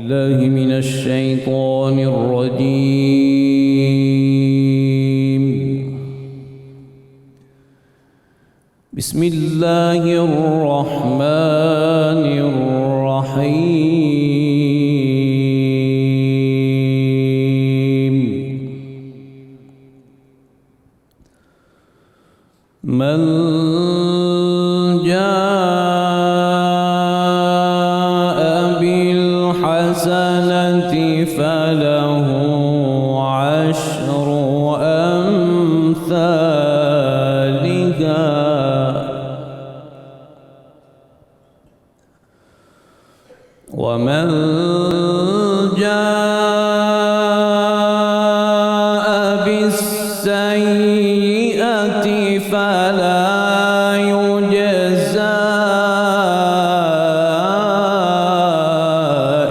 بالله من الشيطان الرجيم. بسم الله الرحمن الرحيم. من جاء بالحسنة فله عشر أمثالها ومن جاء بالسيئة فلا يجزى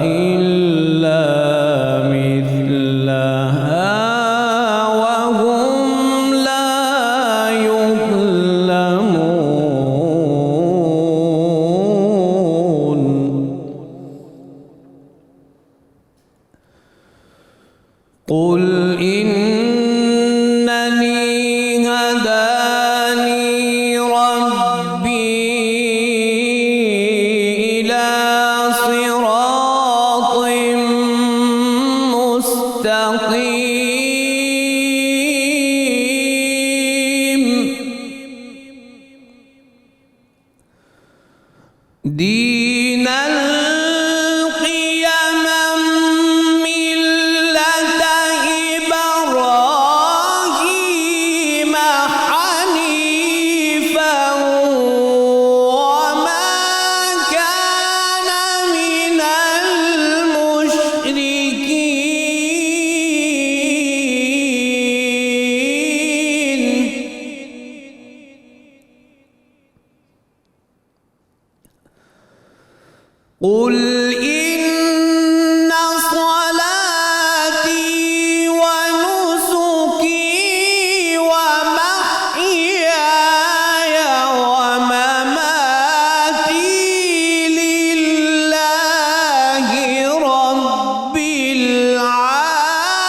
إلا مثلها وهم لا يظلمون. قل إنني هداني ربي إلى صراط مستقيم دينا قيما ملة إبراهيم حنيفا وما كان من المشركين. قل إن صلاتي ونسكي ومحياي ومماتي لله رب العالمين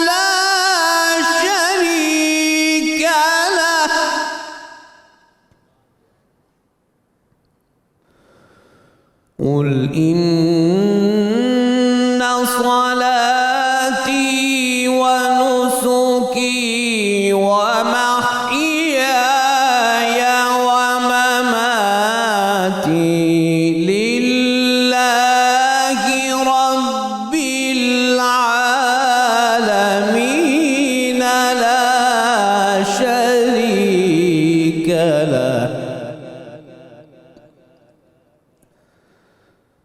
لا شريك له. قل إن صلاتي ونسكي ومحياي ومماتي لله رب العالمين لا شريك له.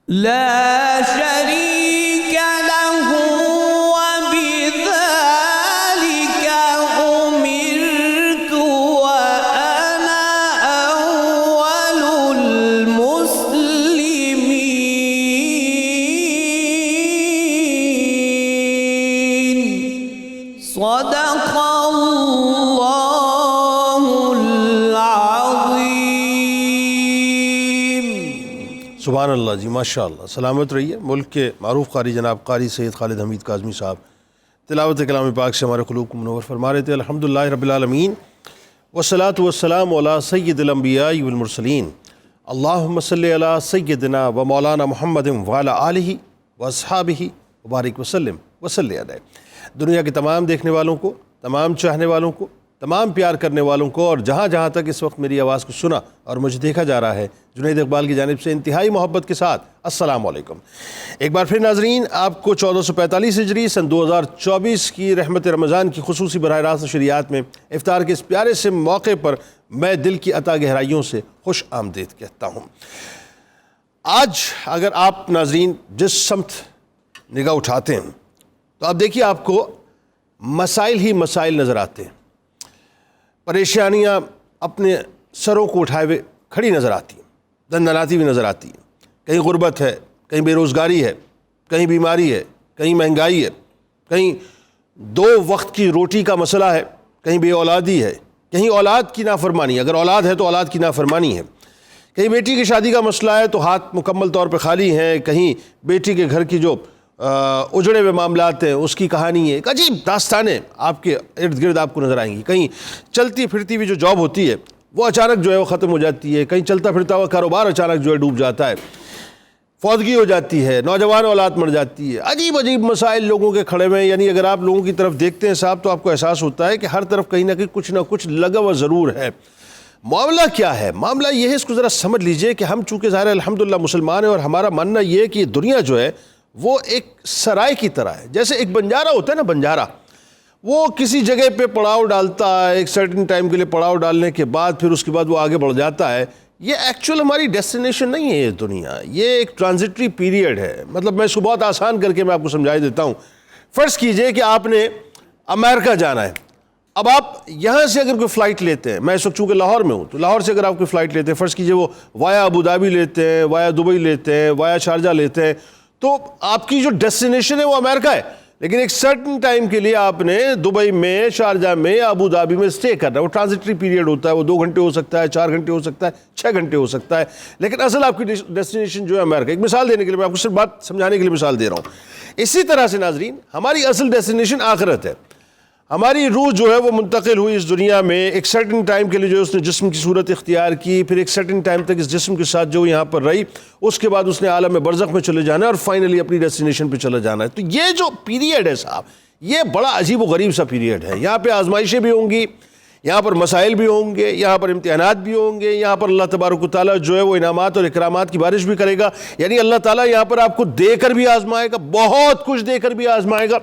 لا شريك له وبذلك أمرت وأنا أول المسلمين. صدق الله العظيم. سبحان اللہ جی، ماشاء اللہ. سلامت رہیے. ملک کے معروف قاری جناب قاری سید خالد حمید کاظمی صاحب تلاوت کلام پاک سے ہمارے قلوب کو منور فرما رہے تھے. الحمدللہ رب العالمین والصلاة والسلام علی سید الانبیاء والمرسلین. اللہم صلی علی سیدنا و مولانا محمد وعلی آلہ واصحابہ وبارک وسلم وصلی علیہ. دنیا کے تمام دیکھنے والوں کو، تمام چاہنے والوں کو، تمام پیار کرنے والوں کو، اور جہاں جہاں تک اس وقت میری آواز کو سنا اور مجھے دیکھا جا رہا ہے، جنید اقبال کی جانب سے انتہائی محبت کے ساتھ السلام علیکم. ایک بار پھر ناظرین، آپ کو 1445 ہجری سن 2024 کی رحمت رمضان کی خصوصی براہ راست نشریات میں افطار کے اس پیارے سے موقع پر میں دل کی عطا گہرائیوں سے خوش آمدید کہتا ہوں. آج اگر آپ ناظرین جس سمت نگاہ اٹھاتے ہیں تو آپ دیکھیے آپ کو مسائل ہی مسائل نظر آتے ہیں. پریشانیاں اپنے سروں کو اٹھائے ہوئے کھڑی نظر آتی ہیں، دندناتی بھی نظر آتی ہیں. کہیں غربت ہے، کہیں بے روزگاری ہے، کہیں بیماری ہے، کہیں مہنگائی ہے، کہیں 2 وقت کی روٹی کا مسئلہ ہے، کہیں بے اولادی ہے، کہیں اولاد کی نافرمانی، اگر اولاد ہے تو اولاد کی نافرمانی ہے، کہیں بیٹی کی شادی کا مسئلہ ہے تو ہاتھ مکمل طور پہ خالی ہیں، کہیں بیٹی کے گھر کی جو اجڑے ہوئے معاملات ہیں اس کی کہانی ہے، ایک عجیب داستانیں آپ کے ارد گرد آپ کو نظر آئیں گی. کہیں چلتی پھرتی ہوئی جو جاب ہوتی ہے وہ اچانک جو ہے وہ ختم ہو جاتی ہے، کہیں چلتا پھرتا ہوا کاروبار اچانک جو ہے ڈوب جاتا ہے، فوتگی ہو جاتی ہے، نوجوان اولاد مر جاتی ہے، عجیب عجیب مسائل لوگوں کے کھڑے ہوئے ہیں. یعنی اگر آپ لوگوں کی طرف دیکھتے ہیں صاحب تو آپ کو احساس ہوتا ہے کہ ہر طرف کہیں نہ کچھ لگا ہوا ضرور ہے. معاملہ کیا ہے؟ معاملہ یہ ہے، اس کو ذرا سمجھ لیجئے کہ ہم چونکہ ظاہر الحمدللہ مسلمان ہیں اور ہمارا ماننا یہ ہے کہ یہ دنیا جو ہے وہ ایک سرائے کی طرح ہے. جیسے ایک بنجارہ ہوتا ہے نا، بنجارہ وہ کسی جگہ پہ پڑاؤ ڈالتا ہے ایک سرٹن ٹائم کے لیے، پڑاؤ ڈالنے کے بعد پھر اس کے بعد وہ آگے بڑھ جاتا ہے. یہ ایکچوئل ہماری ڈیسٹینیشن نہیں ہے یہ دنیا، یہ ایک ٹرانزٹری پیریڈ ہے. مطلب میں اس کو بہت آسان کر کے میں آپ کو سمجھا دیتا ہوں. فرض کیجئے کہ آپ نے امریکہ جانا ہے. اب آپ یہاں سے اگر کوئی فلائٹ لیتے ہیں، میں اس وقت چونکہ لاہور میں ہوں تو لاہور سے اگر آپ کوئی فلائٹ لیتے ہیں، فرض کیجئے وہ وایا ابوظہبی لیتے ہیں، وایا دبئی لیتے ہیں، وایا شارجہ لیتے ہیں، تو آپ کی جو ڈیسٹینیشن ہے وہ امریکہ ہے، لیکن ایک سرٹن ٹائم کے لیے آپ نے دبئی میں، شارجہ میں، ابوظہبی میں اسٹے کرنا ہے. وہ ٹرانزٹری پیریڈ ہوتا ہے، وہ 2 گھنٹے ہو سکتا ہے، 4 گھنٹے ہو سکتا ہے، 6 گھنٹے ہو سکتا ہے، لیکن اصل آپ کی ڈیسٹینیشن جو ہے امریکہ. ایک مثال دینے کے لیے میں آپ کو صرف بات سمجھانے کے لیے مثال دے رہا ہوں. اسی طرح سے ناظرین ہماری اصل ڈیسٹینیشن آخرت ہے. ہماری روح جو ہے وہ منتقل ہوئی اس دنیا میں ایک سرٹن ٹائم کے لیے، جو اس نے جسم کی صورت اختیار کی، پھر ایک سرٹن ٹائم تک اس جسم کے ساتھ جو یہاں پر رہی، اس کے بعد اس نے عالم برزخ میں چلے جانا ہے اور فائنلی اپنی ڈیسٹینیشن پہ چلا جانا ہے. تو یہ جو پیریڈ ہے صاحب، یہ بڑا عجیب و غریب سا پیریڈ ہے. یہاں پہ آزمائشیں بھی ہوں گی، یہاں پر مسائل بھی ہوں گے، یہاں پر امتحانات بھی ہوں گے، یہاں پر اللہ تبارک و تعالیٰ جو ہے وہ انعامات اور اکرامات کی بارش بھی کرے گا. یعنی اللہ تعالیٰ یہاں پر آپ کو دے کر بھی آزمائے گا، بہت کچھ دے کر بھی آزمائے گا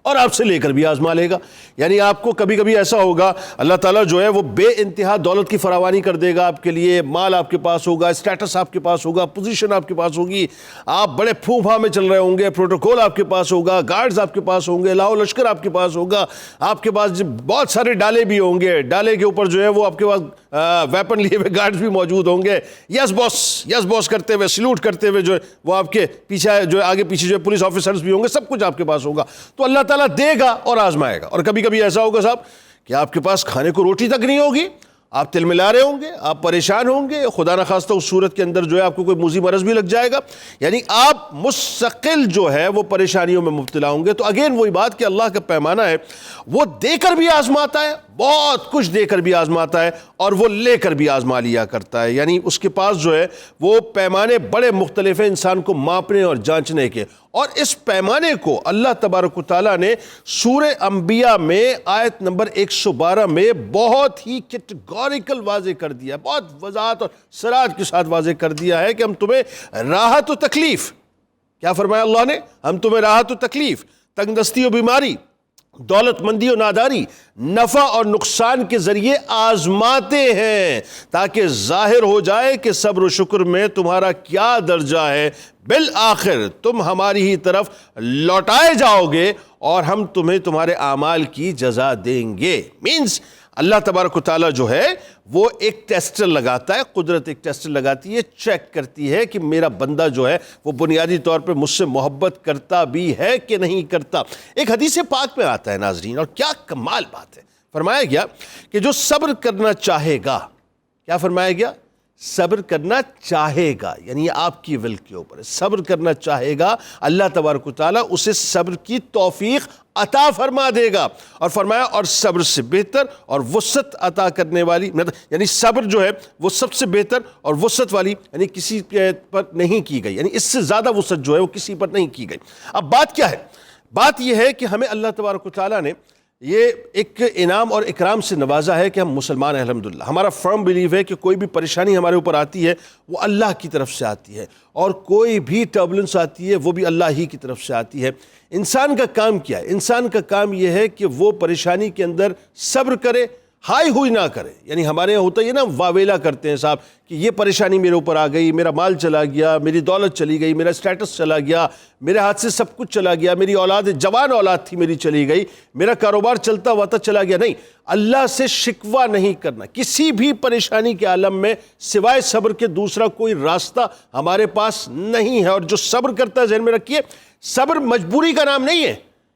اور آپ سے لے کر بھی آزما لے گا. یعنی آپ کو کبھی کبھی ایسا ہوگا اللہ تعالیٰ جو ہے وہ بے انتہا دولت کی فراوانی کر دے گا آپ کے لیے، مال آپ کے پاس ہوگا، اسٹیٹس آپ کے پاس ہوگا، پوزیشن آپ کے پاس ہوگی، آپ بڑے پھو پھا میں چل رہے ہوں گے، پروٹوکول آپ کے پاس ہوگا، گارڈز آپ کے پاس ہوں گے، لاؤ لشکر آپ کے پاس ہوگا، آپ کے پاس بہت سارے ڈالے بھی ہوں گے، ڈالے کے اوپر جو ہے وہ آپ کے پاس ویپن لیے ہوئے گارڈز بھی موجود ہوں گے، یس باس کرتے ہوئے، سلوٹ کرتے ہوئے جو ہے وہ آپ کے پیچھے جو ہے آگے پیچھے جو ہے پولیس آفیسرز بھی ہوں گے، سب کچھ آپ کے پاس ہوگا. تو اللہ تعالیٰ دے گا اور آزمائے گا. اور کبھی کبھی ایسا ہوگا صاحب کہ آپ کے پاس کھانے کو روٹی تک نہیں ہوگی، آپ تل ملا رہے ہوں گے، آپ پریشان ہوں گے، خدا نخواستہ اس صورت کے اندر جو ہے آپ کو کوئی موذی مرض بھی لگ جائے گا. یعنی آپ مستقل جو ہے وہ پریشانیوں میں مبتلا ہوں گے. تو اگین وہی بات کہ اللہ کا پیمانہ ہے، وہ دے کر بھی آزماتا ہے، بہت کچھ دے کر بھی آزماتا ہے، اور وہ لے کر بھی آزما لیا کرتا ہے. یعنی اس کے پاس جو ہے وہ پیمانے بڑے مختلف ہیں انسان کو ماپنے اور جانچنے کے. اور اس پیمانے کو اللہ تبارک و تعالیٰ نے سورہ انبیاء میں آیت نمبر 112 میں بہت ہی کیٹیگوریکل واضح کر دیا، بہت وضاحت اور صراحت کے ساتھ واضح کر دیا ہے کہ ہم تمہیں راحت و تکلیف، کیا فرمایا اللہ نے؟ ہم تمہیں راحت و تکلیف، تنگ دستی و بیماری، دولت مندی و ناداری، نفع اور نقصان کے ذریعے آزماتے ہیں تاکہ ظاہر ہو جائے کہ صبر و شکر میں تمہارا کیا درجہ ہے. بالآخر تم ہماری ہی طرف لوٹائے جاؤ گے اور ہم تمہیں تمہارے اعمال کی جزا دیں گے. مینز اللہ تبارک و تعالیٰ جو ہے وہ ایک ٹیسٹر لگاتا ہے، قدرت ایک ٹیسٹر لگاتی ہے، چیک کرتی ہے کہ میرا بندہ جو ہے وہ بنیادی طور پہ مجھ سے محبت کرتا بھی ہے کہ نہیں کرتا. ایک حدیث پاک میں آتا ہے ناظرین، اور کیا کمال بات ہے، فرمایا گیا کہ جو صبر کرنا چاہے گا، کیا فرمایا گیا؟ صبر کرنا چاہے گا. یعنی یہ آپ کی ول کے اوپر ہے، صبر کرنا چاہے گا، اللہ تبارک و تعالیٰ اسے صبر کی توفیق عطا فرما دے گا. اور فرمایا اور صبر سے بہتر اور وسعت عطا کرنے والی، یعنی صبر جو ہے وہ سب سے بہتر اور وسعت والی، یعنی کسی پر نہیں کی گئی، یعنی اس سے زیادہ وسعت جو ہے وہ کسی پر نہیں کی گئی. اب بات کیا ہے؟ بات یہ ہے کہ ہمیں اللہ تبارک و تعالیٰ نے یہ ایک انعام اور اکرام سے نوازا ہے کہ ہم مسلمان ہیں الحمدللہ. ہمارا فرم بلیو ہے کہ کوئی بھی پریشانی ہمارے اوپر آتی ہے وہ اللہ کی طرف سے آتی ہے، اور کوئی بھی ٹربولنس آتی ہے وہ بھی اللہ ہی کی طرف سے آتی ہے. انسان کا کام کیا ہے؟ انسان کا کام یہ ہے کہ وہ پریشانی کے اندر صبر کرے، ہائی ہوئی نہ کرے. یعنی ہمارے یہاں ہوتا ہے نا، واویلا کرتے ہیں صاحب کہ یہ پریشانی میرے اوپر آ گئی، میرا مال چلا گیا، میری دولت چلی گئی، میرا اسٹیٹس چلا گیا، میرے ہاتھ سے سب کچھ چلا گیا، میری اولاد جوان اولاد تھی میری چلی گئی، میرا کاروبار چلتا ہوا تھا چلا گیا. نہیں، اللہ سے شکوہ نہیں کرنا. کسی بھی پریشانی کے عالم میں سوائے صبر کے دوسرا کوئی راستہ ہمارے پاس نہیں ہے. اور جو صبر کرتا ہے ذہن میں رکھیے، صبر مجبوری کا نام نہیں ہے.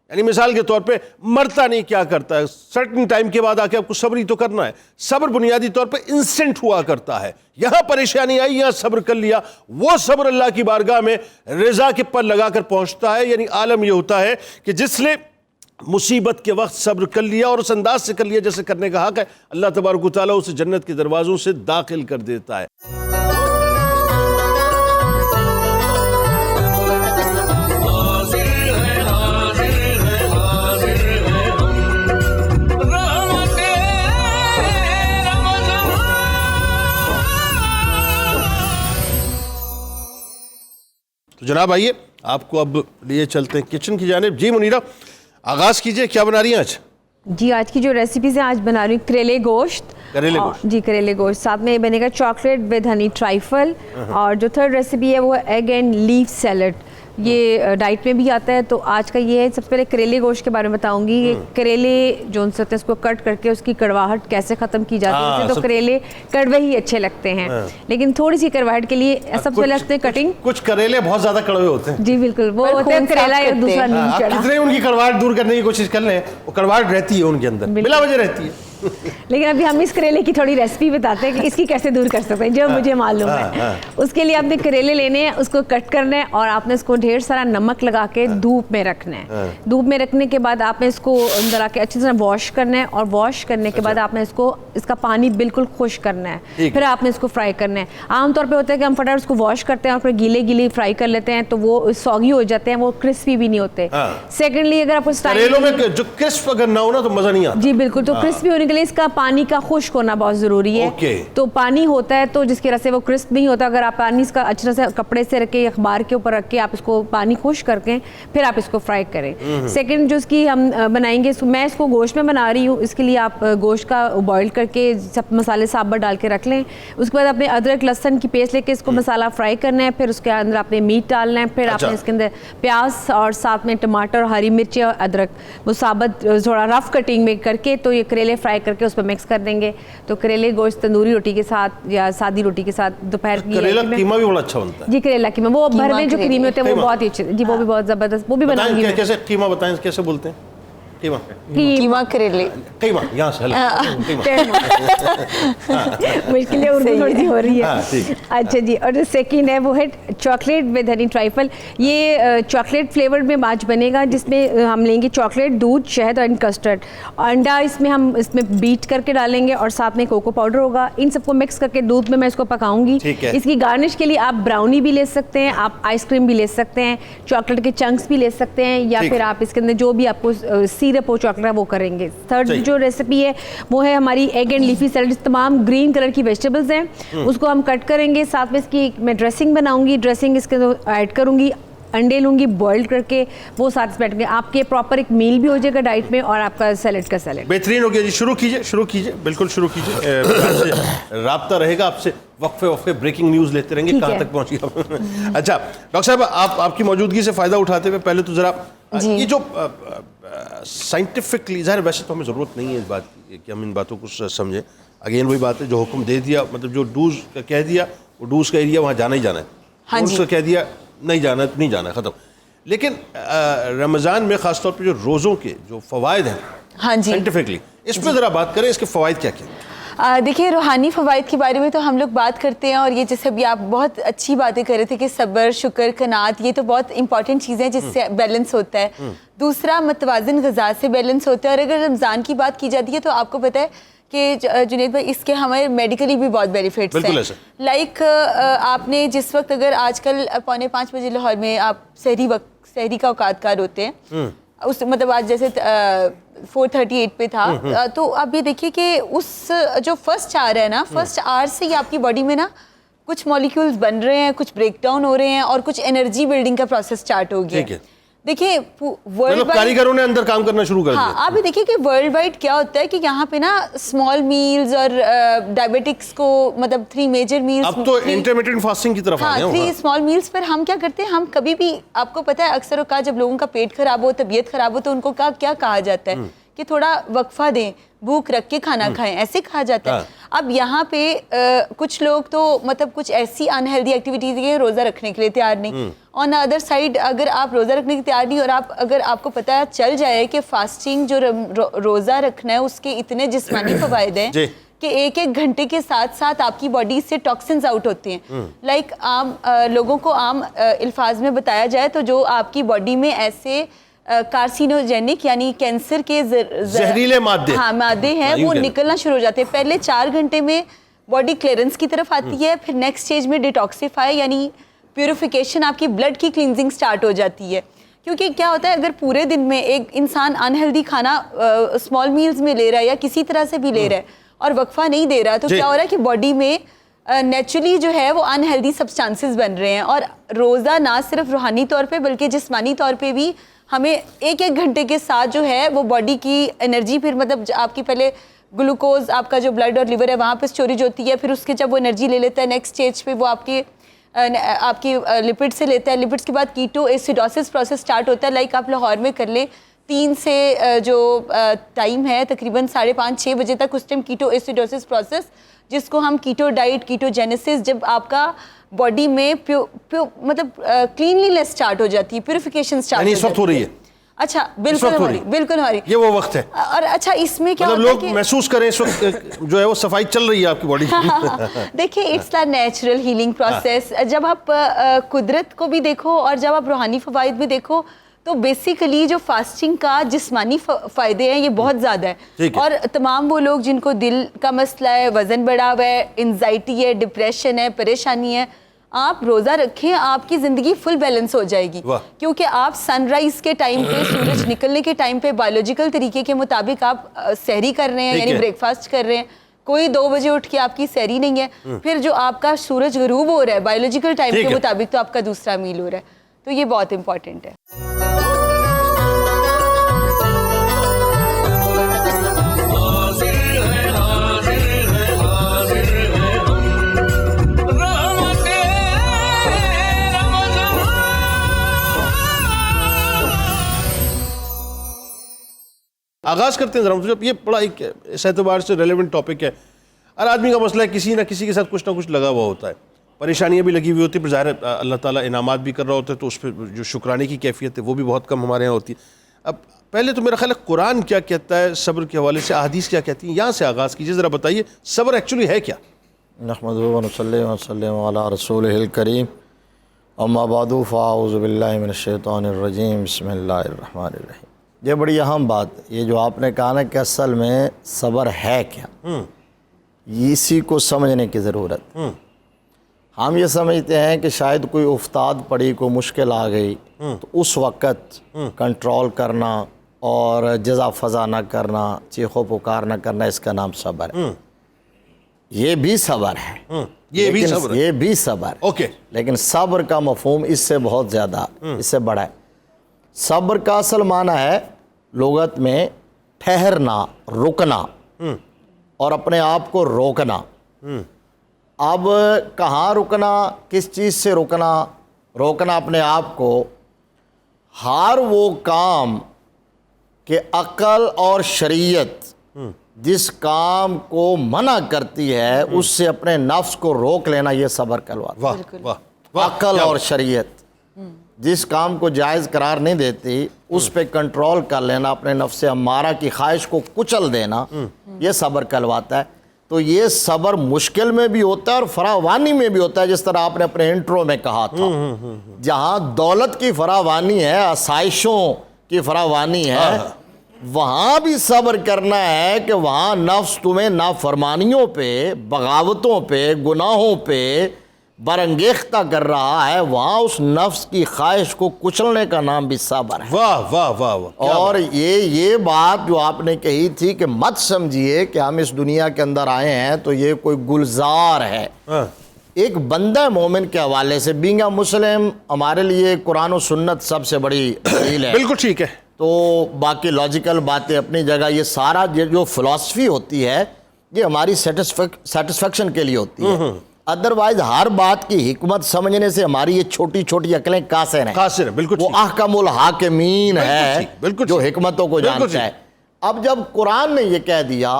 یعنی مثال کے طور پہ مرتا نہیں کیا کرتا ہے, سرٹن ٹائم کے بعد آ کے آپ کو صبر ہی تو کرنا ہے. صبر بنیادی طور پہ انسٹنٹ ہوا کرتا ہے. یہاں پریشانی آئی, یہاں صبر کر لیا, وہ صبر اللہ کی بارگاہ میں رضا کے پر لگا کر پہنچتا ہے. یعنی عالم یہ ہوتا ہے کہ جس نے مصیبت کے وقت صبر کر لیا اور اس انداز سے کر لیا جیسے کرنے کا حق ہے, اللہ تبارک و تعالیٰ اسے جنت کے دروازوں سے داخل کر دیتا ہے. تو جناب آئیے آپ کو اب لیے چلتے ہیں کچن کی جانب. جی منیرہ آغاز کیجئے, کیا بنا رہی ہیں آج؟ جی آج کی جو ریسیپیز ہیں, آج بنا رہی ہوں کریلے گوشت. جی کریلے گوشت, ساتھ میں بنے گا چاکلیٹ ود ہنی ٹرائفل, اور جو تھرڈ ریسیپی ہے وہ ایگ اینڈ لیف سیلڈ. یہ ڈائٹ میں بھی آتا ہے. تو آج کا یہ ہے, سب سے پہلے کریلے گوشت کے بارے میں بتاؤں گی. یہ کریلے جو ہوتے ہیں اس کو کٹ کر کے اس کی کڑواہٹ کیسے ختم کی جاتی ہے. تو کریلے کڑوے ہی اچھے لگتے ہیں, لیکن تھوڑی سی کڑواہٹ کے لیے سب سے پہلے اس کٹنگ. کچھ کریلے بہت زیادہ کڑوے ہوتے ہیں. جی بالکل, وہ ہوتے ہیں کریلا یا دوسرا نیم چڑھا. کتنے ان کی کڑواہٹ دور کرنے کی کوشش کر لیں, وہ کڑواہٹ رہتی ہے ان کے اندر, بلا وجہ رہتی ہے. لیکن ابھی ہم اس کریلے کی تھوڑی ریسیپی بتاتے ہیں کہ اس کی کیسے دور کر سکتے ہیں, جو مجھے معلوم ہے. اس کے لیے آپ نے کریلے لینے ہیں, اس کو کٹ کرنا ہے, اور آپ نے اس کو ڈھیر سارا نمک لگا کے دھوپ میں رکھنا ہے. دھوپ میں رکھنے کے بعد آپ نے اس کو اندر آ کے اچھی طرح واش کرنا ہے, اور واش کرنے کے بعد آپ نے اس کا پانی بالکل خشک کرنا ہے. پھر آپ نے اس کو فرائی کرنا ہے. عام طور پہ ہوتا ہے کہ ہم فٹافٹ اس کو واش کرتے ہیں اور پھر گیلے فرائی کر لیتے ہیں, تو وہ سوگی ہو جاتے ہیں, وہ کرسپی بھی نہیں ہوتے. سیکنڈلی اگر آپ کریلوں میں جو کرسپ اگر نہ ہونا تو مزہ نہیں آتا. جی بالکل, تو کرسپی ہونے کے لیے اس کا پانی کا خشک ہونا بہت ضروری ہے. تو پانی ہوتا ہے تو جس کی وجہ سے وہ کرسپ نہیں ہوتا. اگر آپ پانی اس کا اچھی طرح سے کپڑے سے رکھ کے, اخبار کے اوپر رکھ کے آپ اس کو پانی خشک کر کے پھر آپ اس کو فرائی کریں. سیکنڈ جو اس کی ہم بنائیں گے, میں اس کو گوشت میں بنا رہی ہوں. اس کے لیے آپ گوشت کا بوائل کر کے سب مسالے سابت ڈال کے رکھ لیں. اس کے بعد آپ نے ادرک لہسن کی پیسٹ لے کے اس کو مسالہ فرائی کرنا ہے. پھر اس کے اندر آپ نے میٹ ڈالنا ہے. پھر آپ نے اس کے اندر پیاز اور ساتھ میں ٹماٹر, ہری مرچیں اور ادرک وہ ثابت تھوڑا رف کٹنگ میں کر کے تو یہ کریلے فرائی کر کے اس پہ مکس کر دیں گے. تو کریلے گوشت تندوری روٹی کے ساتھ یا سادی روٹی کے ساتھ دوپہر کی. کریلا قیمہ بھی بڑا اچھا بنتا ہے. جی کریلا قیمہ, وہ بھر میں جو کریمی ہوتے ہیں وہ بہت ہی اچھے. جی وہ بھی بہت زبردست, وہ بھی بناؤں گی. کیسے قیمہ بتائیں, کیسے بولتے ہیں قیمہ؟ قیمہ کریلے, قیمہ یہاں سے مشکلیں اردو تھوڑی سی ہو رہی ہے. اچھا جی, اور جو سیکنڈ ہے وہ ہے چاکلیٹ ود ہنی ٹرائفل. یہ چاکلیٹ فلیور میں آج بنے گا, جس میں ہم لیں گے چاکلیٹ, دودھ, شہد اور کسٹرڈ. انڈا ہم اس میں بیٹ کر کے ڈالیں گے, اور ساتھ میں کوکو پاؤڈر ہوگا. ان سب کو مکس کر کے دودھ میں اس کو پکاؤں گی. اس کی گارنش کے لیے آپ براؤنی بھی لے سکتے ہیں, آپ آئس کریم بھی لے سکتے ہیں, چاکلیٹ کے چنکس بھی لے سکتے ہیں, یا پھر آپ اس کے اندر جو بھی آپ کو سیرپ ہو چاکلیٹ وہ کریں گے. تھرڈ جو ریسیپی ہے وہ ہے ہماری ایگ اینڈ لیفی سیلڈ. تمام گرین کلر کی ویجیٹیبلز ہیں, اس کو ہم کٹ کریں گے. ساتھ میں اس کی میں ڈریسنگ بناؤں گی. ڈریسنگ اس کے اندر ایڈ کروں گی, انڈے لوں گی بوائل کر کے, وہ ساتھ بیٹھ گئے. آپ کے پراپر ایک میل بھی ہو جائے گا ڈائٹ میں, اور آپ کا سیلڈ کا سیلڈ بہترین ہو گیا. جی شروع کیجیے بالکل شروع کیجیے. رابطہ رہے گا آپ سے, وقفے بریکنگ نیوز لیتے رہیں گے, کہاں تک پہنچی آپ. اچھا ڈاکٹر صاحب, آپ کی موجودگی سے فائدہ اٹھاتے ہوئے پہلے تو ذرا یہ جو سائنٹیفکلی, ظاہر ویسے تو ہمیں ضرورت نہیں ہے اس بات کی کہ ہم ان باتوں کو سمجھیں. اگین وہی بات ہے, جو حکم دے دیا, مطلب جو ڈوز کا کہہ دیا, وہ ڈوز کا ایریا وہاں جانا ہی جانا ہے. ڈوز کا کہہ دیا نہیں جانا نہیں جانا, ختم. لیکن رمضان میں خاص طور پہ جو روزوں کے جو فوائد ہیں سائنٹیفکلی, اس پہ ذرا بات کریں, اس کے فوائد کیا کیا؟ دیکھیے روحانی فوائد کے بارے میں تو ہم لوگ بات کرتے ہیں, اور یہ جیسے ابھی آپ بہت اچھی باتیں کر رہے تھے کہ صبر, شکر, قناعت, یہ تو بہت امپورٹنٹ چیزیں ہیں جس سے بیلنس ہوتا ہے. دوسرا متوازن غذا سے بیلنس ہوتا ہے. اور اگر رمضان کی بات کی جاتی ہے تو آپ کو پتہ ہے کہ جنید بھائی اس کے ہمارے میڈیکلی بھی بہت بینیفٹس ہیں. لائک آپ نے جس وقت, اگر آج کل 4:45 بجے لاہور میں آپ سحری کا اوقات کار ہوتے ہیں, اس مطلب آج جیسے 4:38 پہ تھا, تو آپ یہ دیکھیے کہ اس جو فرسٹ آور ہے نا, فرسٹ آور سے ہی آپ کی باڈی میں نا کچھ مالیکیولز بن رہے ہیں, کچھ بریک ڈاؤن ہو رہے ہیں, اور کچھ انرجی بلڈنگ کا پروسیس اسٹارٹ ہو گیا. دیکھیے مطلب کاریگروں نے اندر کام کرنا شروع کر دیا. ہاں, آپ یہ دیکھیے کہ ورلڈ وائڈ کیا ہوتا ہے کہ یہاں پہ نا اسمال میلز اور ڈائبیٹکس کو, مطلب 3 میجر میلز, اب تو انٹرمیٹنٹ فاسٹنگ کی طرف آ گئے. 3 اسمال میلز پر ہم کیا کرتے ہیں, ہم کبھی بھی, آپ کو پتہ ہے اکثر اوقات جب لوگوں کا پیٹ خراب ہو, طبیعت خراب ہو, تو ان کو کیا کہا جاتا ہے کہ تھوڑا وقفہ دیں, بھوک رکھ کے کھانا کھائیں, ایسے کہا جاتا ہے. اب یہاں پہ کچھ لوگ تو مطلب کچھ ایسی انہیلدی ایکٹیویٹیز ہیں روزہ رکھنے کے لیے تیار نہیں. آن ادر سائڈ اگر آپ روزہ رکھنے کے تیار نہیں اور اگر آپ کو پتہ چل جائے کہ فاسٹنگ جو روزہ رکھنا ہے اس کے اتنے جسمانی فوائد ہیں کہ ایک گھنٹے کے ساتھ ساتھ آپ کی باڈی سے ٹاکسنز آؤٹ ہوتے ہیں. لائک عام لوگوں کو عام الفاظ میں بتایا جائے تو جو آپ کی باڈی میں ایسے کارسینوجینک یعنی کینسر کے زہریلے مادے ہیں وہ نکلنا شروع ہو جاتے ہیں. پہلے 4 گھنٹے میں باڈی کلیئرنس کی طرف آتی ہے, پھر نیکسٹ اسٹیج میں ڈیٹاکسیفائی یعنی پیوریفیکیشن, آپ کی بلڈ کی کلینزنگ سٹارٹ ہو جاتی ہے. کیونکہ کیا ہوتا ہے اگر پورے دن میں ایک انسان انہیلدی کھانا اسمال میلز میں لے رہا ہے یا کسی طرح سے بھی لے رہا ہے اور وقفہ نہیں دے رہا تو کیا ہو رہا ہے کہ باڈی میں نیچرلی جو ہے وہ انہیلدی سبسٹانسز بن رہے ہیں. اور روزہ نہ صرف روحانی طور پہ بلکہ جسمانی طور پہ بھی ہمیں ایک گھنٹے کے ساتھ جو ہے وہ باڈی کی انرجی, پھر مطلب آپ کی پہلے گلوکوز آپ کا جو بلڈ اور لیور ہے وہاں پہ اسٹوریج ہوتی ہے, پھر اس کے جب وہ انرجی لے لیتا ہے نیکسٹ اسٹیج پہ وہ آپ کی لپڈ سے لیتا ہے. لپڈس کے بعد کیٹو ایسیڈوسس پروسیس سٹارٹ ہوتا ہے. لائک آپ لاہور میں کر لیں 3 سے جو ٹائم ہے تقریباً 5:30-6 بجے تک, اس ٹائم کیٹو ایسیڈوسس پروسیس جس کو ہم کیٹو ڈائٹ کیٹو جینیسس, جب آپ کا باڈی میں مطلب کلینلینس سٹارٹ ہو جاتی ہے, پیوریفیکیشن سٹارٹ اس وقت ہو رہی ہے. اچھا بالکل ہماری یہ وہ وقت ہے. اور اچھا اس میں کیا مطلب لوگ محسوس کریں اس وقت جو ہے وہ صفائی چل رہی ہے آپ کی باڈی. دیکھیں it's a natural healing process. جب آپ قدرت کو بھی دیکھو اور جب آپ روحانی فوائد بھی دیکھو تو بیسیکلی جو فاسٹنگ کا جسمانی فائدے ہیں یہ بہت زیادہ ہے. اور تمام وہ لوگ جن کو دل کا مسئلہ ہے, وزن بڑھا ہوا ہے, انزائٹی ہے, ڈپریشن ہے, پریشانی ہے, آپ روزہ رکھیں, آپ کی زندگی فل بیلنس ہو جائے گی. کیونکہ آپ سن رائز کے ٹائم پہ, سورج نکلنے کے ٹائم پہ بایولوجیکل طریقے کے مطابق آپ سحری کر رہے ہیں یعنی بریک فاسٹ کر رہے ہیں. کوئی 2 بجے اٹھ کے آپ کی سحری نہیں ہے. پھر جو آپ کا سورج غروب ہو رہا ہے بایولوجیکل ٹائم کے مطابق تو آپ کا دوسرا میل ہو رہا ہے. تو یہ بہت امپورٹنٹ ہے. آغاز کرتے ہیں ذرا. یہ بڑا ایک اس اعتبار سے ریلیونٹ ٹاپک ہے. ہر آدمی کا مسئلہ ہے, کسی نہ کسی کے ساتھ کچھ نہ کچھ لگا ہوا ہوتا ہے, پریشانیاں بھی لگی ہوئی ہوتی ہیں. پھر ظاہر ہے اللہ تعالیٰ انعامات بھی کر رہا ہوتا ہے تو اس پہ جو شکرانے کی کیفیت ہے وہ بھی بہت کم ہمارے یہاں ہوتی ہے. اب پہلے تو میرا خیال ہے قرآن کیا کہتا ہے صبر کے حوالے سے, احادیث کیا کہتی ہیں, یہاں سے آغاز کیجیے. ذرا بتائیے صبر ایکچولی ہے کیا؟ نحمدہ و نصلی و نسلم علی رسولہ الکریم, اما بعد فاعوذ باللہ من الشیطان الرجیم, بسم اللہ الرحمن الرحیم. یہ بڑی اہم بات, یہ جو آپ نے کہا نا کہ اصل میں صبر ہے کیا, اسی کو سمجھنے کی ضرورت. ہم یہ سمجھتے ہیں کہ شاید کوئی افتاد پڑی, کوئی مشکل آ گئی تو اس وقت کنٹرول کرنا اور جزا فضا نہ کرنا, چیخو پکار نہ کرنا, اس کا نام صبر ہے. یہ بھی صبر ہے, یہ بھی صبر ہے. اوکے, لیکن صبر کا مفہوم اس سے بہت زیادہ, اس سے بڑا ہے. صبر کا اصل معنی ہے لغت میں ٹھہرنا, رکنا اور اپنے آپ کو روکنا. اب کہاں رکنا, کس چیز سے رکنا؟ روکنا اپنے آپ کو ہر وہ کام کہ عقل اور شریعت جس کام کو منع کرتی ہے اس سے اپنے نفس کو روک لینا, یہ صبر کہلاتا ہے. عقل اور شریعت جس کام کو جائز قرار نہیں دیتی اس پہ کنٹرول کر لینا, اپنے نفس امارہ کی خواہش کو کچل دینا, یہ صبر کہلواتا ہے. تو یہ صبر مشکل میں بھی ہوتا ہے اور فراوانی میں بھی ہوتا ہے, جس طرح آپ نے اپنے انٹرو میں کہا تھا. جہاں دولت کی فراوانی ہے, آسائشوں کی فراوانی ہے, وہاں بھی صبر کرنا ہے کہ وہاں نفس تمہیں نافرمانیوں پہ, بغاوتوں پہ, گناہوں پہ برانگیختہ کر رہا ہے, وہاں اس نفس کی خواہش کو کچلنے کا نام بھی صبر ہے. واہ واہ واہ واہ. اور یہ بات جو آپ نے کہی تھی کہ مت سمجھیے کہ ہم اس دنیا کے اندر آئے ہیں تو یہ کوئی گلزار ہے. ایک بندہ مومن کے حوالے سے بینگ اے مسلم ہمارے لیے قرآن و سنت سب سے بڑی دلیل ہے. بالکل ٹھیک ہے. تو باقی لاجیکل باتیں اپنی جگہ, یہ سارا جو فلسفی ہوتی ہے یہ ہماری سیٹسفیکشن کے لیے ہوتی ہے. ادروائز ہر بات کی حکمت سمجھنے سے ہماری یہ چھوٹی چھوٹی عقلیں قاصر ہیں. بالکل وہ احکم الحاکمین ہے جو حکمتوں کو جانتا ہے. اب جب قرآن نے یہ کہہ دیا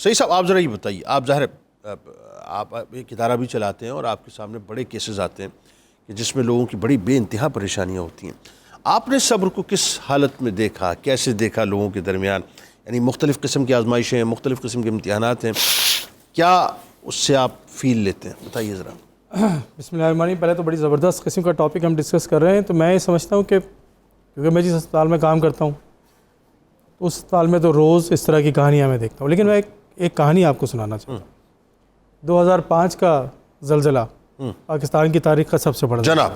صحیح صاحب آپ ذرا یہ بتائیے، آپ ظاہر آپ ایک ادارہ بھی چلاتے ہیں اور آپ کے سامنے بڑے کیسز آتے ہیں کہ جس میں لوگوں کی بڑی بے انتہا پریشانیاں ہوتی ہیں. آپ نے صبر کو کس حالت میں دیکھا، کیسے دیکھا لوگوں کے درمیان؟ یعنی مختلف قسم کی آزمائشیں ہیں، مختلف قسم کے امتحانات ہیں، کیا اس سے آپ فیل لیتے ہیں؟ بتائیے ذرا. بسم اللہ الرحمن الرحیم. پہلے تو بڑی زبردست قسم کا ٹاپک ہم ڈسکس کر رہے ہیں. تو میں یہ سمجھتا ہوں کہ کیونکہ میں جس اسپتال میں کام کرتا ہوں اس اسپتال میں تو روز اس طرح کی کہانیاں میں دیکھتا ہوں، لیکن میں ایک کہانی آپ کو سنانا چاہتا ہوں. 2005 کا زلزلہ پاکستان کی تاریخ کا سب سے بڑا جناب.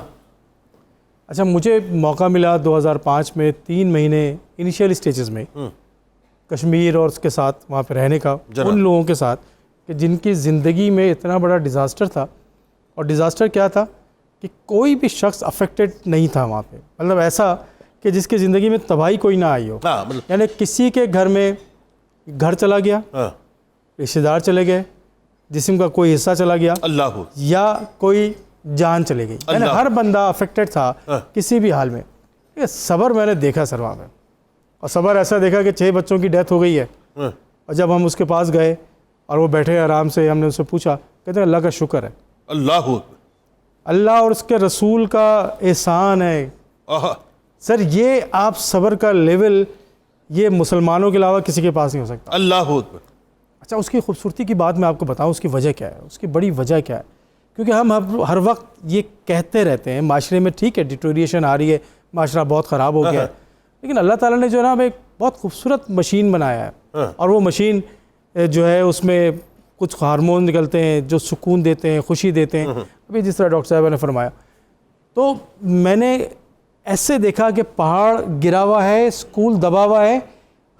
اچھا، مجھے موقع ملا 2005 میں 3 مہینے انیشیل اسٹیجز میں کشمیر اور اس کے ساتھ وہاں پہ رہنے کا ان لوگوں کے ساتھ کہ جن کی زندگی میں اتنا بڑا ڈیزاسٹر تھا. اور ڈیزاسٹر کیا تھا کہ کوئی بھی شخص افیکٹڈ نہیں تھا وہاں پہ، مطلب ایسا کہ جس کی زندگی میں تباہی کوئی نہ آئی ہو. یعنی کسی کے گھر میں گھر چلا گیا، رشتہ دار چلے گئے، جسم کا کوئی حصہ چلا گیا، اللہ یا کوئی جان چلے گئی، یعنی ہر بندہ افیکٹڈ تھا کسی بھی حال میں. یہ صبر میں نے دیکھا سر وہاں پہ، اور صبر ایسا دیکھا کہ 6 بچوں کی ڈیتھ ہو گئی ہے. اور جب ہم اس کے پاس گئے اور وہ بیٹھے آرام سے، ہم نے اس سے پوچھا، کہتے ہیں اللہ کا شکر ہے، اللہ اور اس کے رسول کا احسان ہے. سر یہ آپ صبر کا لیول یہ مسلمانوں کے علاوہ کسی کے پاس نہیں ہو سکتا. اللہ اکبر. اچھا، اس کی خوبصورتی کی بات میں آپ کو بتاؤں، اس کی وجہ کیا ہے، اس کی بڑی وجہ کیا ہے؟ کیونکہ ہم ہر وقت یہ کہتے رہتے ہیں معاشرے میں ٹھیک ہے ڈیٹوریشن آ رہی ہے، معاشرہ بہت خراب ہو گیا ہے، لیکن اللہ تعالیٰ نے جو ہے نا ہمیں ایک بہت خوبصورت مشین بنایا ہے. اور وہ مشین جو ہے اس میں کچھ ہارمون نکلتے ہیں جو سکون دیتے ہیں، خوشی دیتے ہیں. ابھی جس طرح ڈاکٹر صاحبہ نے فرمایا، تو میں نے ایسے دیکھا کہ پہاڑ گرا ہوا ہے، اسکول دبا ہوا ہے،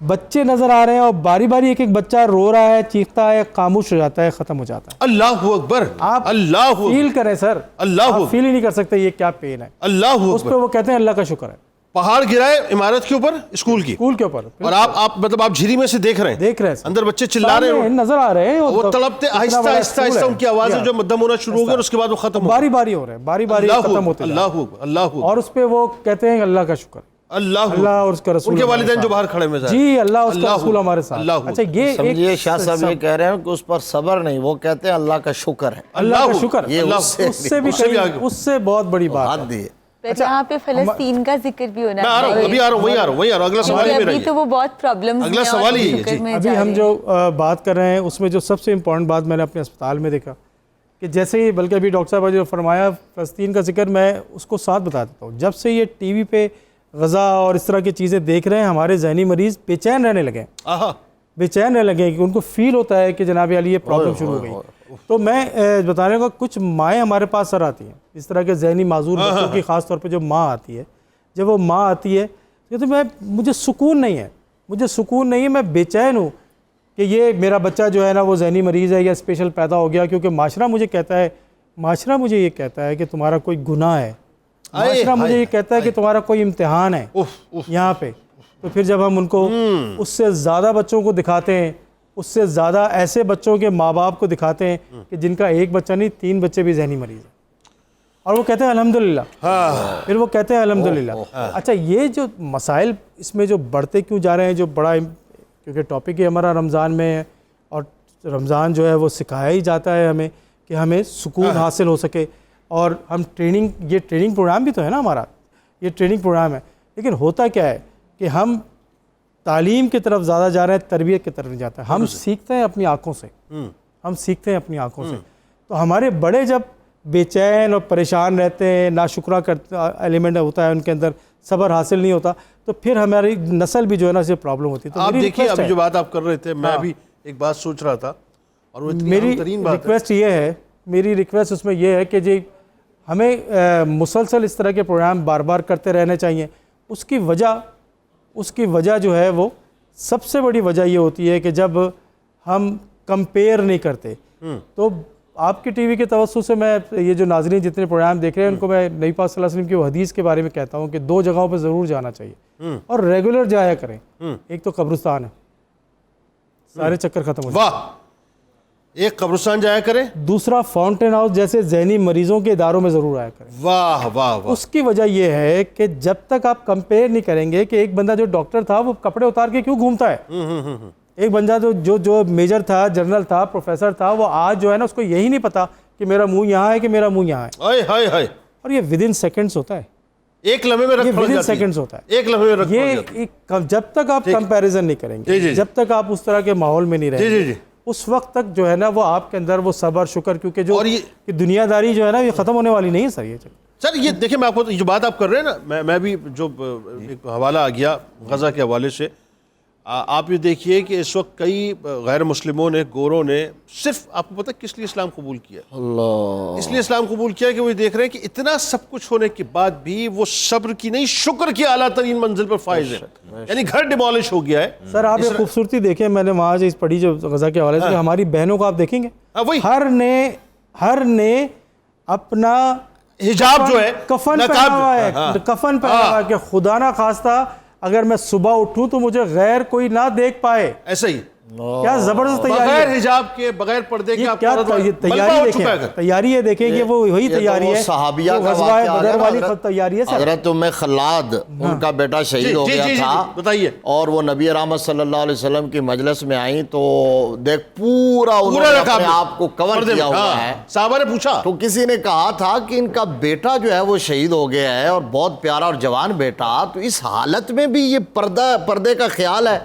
بچے نظر آ رہے ہیں، اور باری باری ایک بچہ رو رہا ہے، چیختا ہے، خاموش ہو جاتا ہے، ختم ہو جاتا ہے. اللہ اکبر. آپ اللہ فیل کریں سر، اللہ آپ فیل ہی نہیں کر سکتے یہ کیا پین ہے. اللہ اس پہ وہ کہتے ہیں اللہ کا شکر ہے. پہاڑ گرائے عمارت کے اوپر، اسکول کی، اسکول کے اوپر، اور آپ مطلب آپ جھری میں سے دیکھ رہے ہیں اندر بچے چلا رہے ہیں، نظر آ رہے ہیں، وہ تڑپتے آہستہ آہستہ آہستہ ان کی آوازیں جو مدھم ہونا شروع ہو گئی اور اس کے بعد وہ ختم ہو باری باری ہو رہے ہیں، باری باری ختم ہوتے ہیں. اللہ اور اس پہ وہ کہتے ہیں اللہ کا شکر، اللہ اور اس کا رسول، ان کے والدین جو باہر کھڑے میں جی اللہ اس کا رسول ہمارے ساتھ. اچھا یہ سمجھیے شاہ صاحب یہ کہہ رہے ہیں کہ اس پر صبر نہیں، وہ کہتے ہیں اللہ کا شکر ہے. اللہ کا شکر، یہ اس سے بھی اس سے بہت بڑی بات ہے. یہاں پہ فلسطین کا ذکر بھی ہونا ہے. ابھی آ رہا ہوں اگلا سوال ہے میرا. ابھی تو وہ بہت پرابلمز ہیں، اگلا سوال ہی ہے. ابھی ہم جو بات کر رہے ہیں اس میں جو سب سے امپورٹنٹ بات میں نے اپنے اسپتال میں دیکھا کہ جیسے ہی، بلکہ ابھی ڈاکٹر صاحب نے جو فرمایا فلسطین کا ذکر، میں اس کو ساتھ بتا دیتا ہوں. جب سے یہ ٹی وی پہ غزہ اور اس طرح کی چیزیں دیکھ رہے ہیں، ہمارے ذہنی مریض بے چین رہنے لگے ہیں، بے چین رہنے لگے کہ ان کو فیل ہوتا ہے کہ جناب علی یہ پرابلم شروع ہو گئی. تو میں بتانے کا، کچھ مائیں ہمارے پاس سر آتی ہیں اس طرح کے ذہنی معذور بچوں کی، خاص طور پہ جو ماں آتی ہے، جب وہ ماں آتی ہے تو مجھے سکون نہیں ہے، میں بے چین ہوں کہ یہ میرا بچہ جو ہے نا وہ ذہنی مریض ہے یا اسپیشل پیدا ہو گیا، کیونکہ معاشرہ مجھے یہ کہتا ہے کہ تمہارا کوئی گناہ ہے، معاشرہ مجھے یہ کہتا ہے کہ تمہارا کوئی امتحان ہے یہاں پہ. تو پھر جب ہم ان کو اس سے زیادہ بچوں کو دکھاتے ہیں، اس سے زیادہ ایسے بچوں کے ماں باپ کو دکھاتے ہیں کہ جن کا ایک بچہ نہیں 3 بچے بھی ذہنی مریض ہیں، اور وہ کہتے ہیں الحمدللہ، پھر وہ کہتے ہیں الحمدللہ. اچھا یہ جو مسائل اس میں جو بڑھتے کیوں جا رہے ہیں، جو بڑا، کیونکہ ٹاپک ہی ہمارا رمضان میں ہے، اور رمضان جو ہے وہ سکھایا ہی جاتا ہے ہمیں کہ ہمیں سکون حاصل ہو سکے. اور ہم یہ ٹریننگ پروگرام بھی تو ہے نا ہمارا، یہ ٹریننگ پروگرام ہے، لیکن ہوتا کیا ہے کہ ہم تعلیم کی طرف زیادہ جا رہے ہیں، تربیت کی طرف نہیں جاتے. ہم سیکھتے ہیں اپنی آنکھوں سے، تو ہمارے بڑے جب بے چین اور پریشان رہتے ہیں، ناشکرہ کرتا ایلیمنٹ ہوتا ہے ان کے اندر، صبر حاصل نہیں ہوتا، تو پھر ہماری نسل بھی جو ہے نا اسے پرابلم ہوتی ہے. تو آپ دیکھیے ابھی جو بات آپ کر رہے تھے، میں بھی ایک بات سوچ رہا تھا، اور وہ میری ریکویسٹ یہ ہے، اس میں یہ ہے کہ جی ہمیں مسلسل اس طرح کے پروگرام بار بار کرتے رہنے چاہیے. اس کی وجہ جو ہے وہ سب سے بڑی وجہ یہ ہوتی ہے کہ جب ہم کمپیئر نہیں کرتے. تو آپ کی ٹی وی کے توسط سے میں یہ جو ناظرین جتنے پروگرام دیکھ رہے ہیں ان کو میں نبی پاک صلی اللہ علیہ وسلم کی وہ حدیث کے بارے میں کہتا ہوں کہ 2 جگہوں پہ ضرور جانا چاہیے اور ریگولر جایا کریں. ایک تو قبرستان ہے، سارے چکر ختم ہو جائیں. ایک قبرستان جایا کریں. دوسرا فاؤنٹین ہاؤس جیسے ذہنی مریضوں کے اداروں میں ضرور آیا کریں. واہ واہ واہ. اس کی وجہ یہ ہے کہ جب تک آپ کمپیئر نہیں کریں گے کہ ایک بندہ جو ڈاکٹر تھا وہ کپڑے اتار کے کیوں گھومتا ہے، ایک بندہ جو میجر تھا، جنرل تھا، پروفیسر تھا، وہ آج جو ہے نا اس کو یہی نہیں پتا کہ میرا منہ یہاں ہے کہ میرا منہ یہاں ہے. ہائے ہائے. اور یہ ود ان سیکنڈز ہوتا ہے، ایک لمحے میں رکھ پڑ جاتی ہے. سیکنڈز ہوتا ہے. ایک لمحے میں رکھ پڑ جاتی ہے. یہ جب تک آپ کمپیریزن نہیں کریں گے، جب تک آپ اس طرح کے ماحول میں نہیں رہیں گے، اس وقت تک جو ہے نا وہ آپ کے اندر وہ صبر شکر، کیونکہ جو دنیا داری جو ہے نا یہ ختم ہونے والی نہیں ہے سر. یہ سر یہ دیکھیں، میں آپ کو جو بات آپ کر رہے ہیں نا، میں بھی جو ایک حوالہ آ گیا غزہ کے حوالے سے، آپ یہ دیکھیے کہ اس وقت کئی غیر مسلموں نے، گوروں نے، صرف آپ کو پتہ کس لیے اسلام قبول کیا؟ اللہ. اس لیے اسلام قبول کیا کہ وہ دیکھ رہے ہیں کہ اتنا سب کچھ ہونے کے بعد بھی وہ صبر کی نہیں، شکر کی اعلیٰ ترین منزل پر فائز ہے. یعنی گھر ڈیمالش ہو گیا ہے. سر آپ یہ خوبصورتی دیکھیں، میں نے وہاں سے پڑھی جو غزہ کے حوالے سے، ہماری بہنوں کو آپ دیکھیں گے ہر نے اپنا حجاب جو ہے، کفن پہنا ہوا ہے، کفن پہنا ہوا ہے کہ خدا نہ خواستہ اگر میں صبح اٹھوں تو مجھے غیر کوئی نہ دیکھ پائے. ایسا ہی کیا زبردست تیاری ہے. بغیر حجاب کے، بغیر پردے کے، کیا تیاری دیکھیں، تیاری یہ دیکھیں کہ وہ وہی تیاری ہے، صحابیہ کا غزوہ بدر والی تیاری ہے. حضرت ام خلاد، ان کا بیٹا شہید ہو گیا تھا، بتائیے، اور وہ نبی رحمت صلی اللہ علیہ وسلم کی مجلس میں آئیں تو دیکھ پورا انہوں نے اپنے آپ کو کور کیا ہوا ہے. صحابہ نے پوچھا تو کسی نے کہا تھا کہ ان کا بیٹا جو ہے وہ شہید ہو گیا ہے، اور بہت پیارا اور جوان بیٹا، تو اس حالت میں بھی یہ پردے کا خیال ہے؟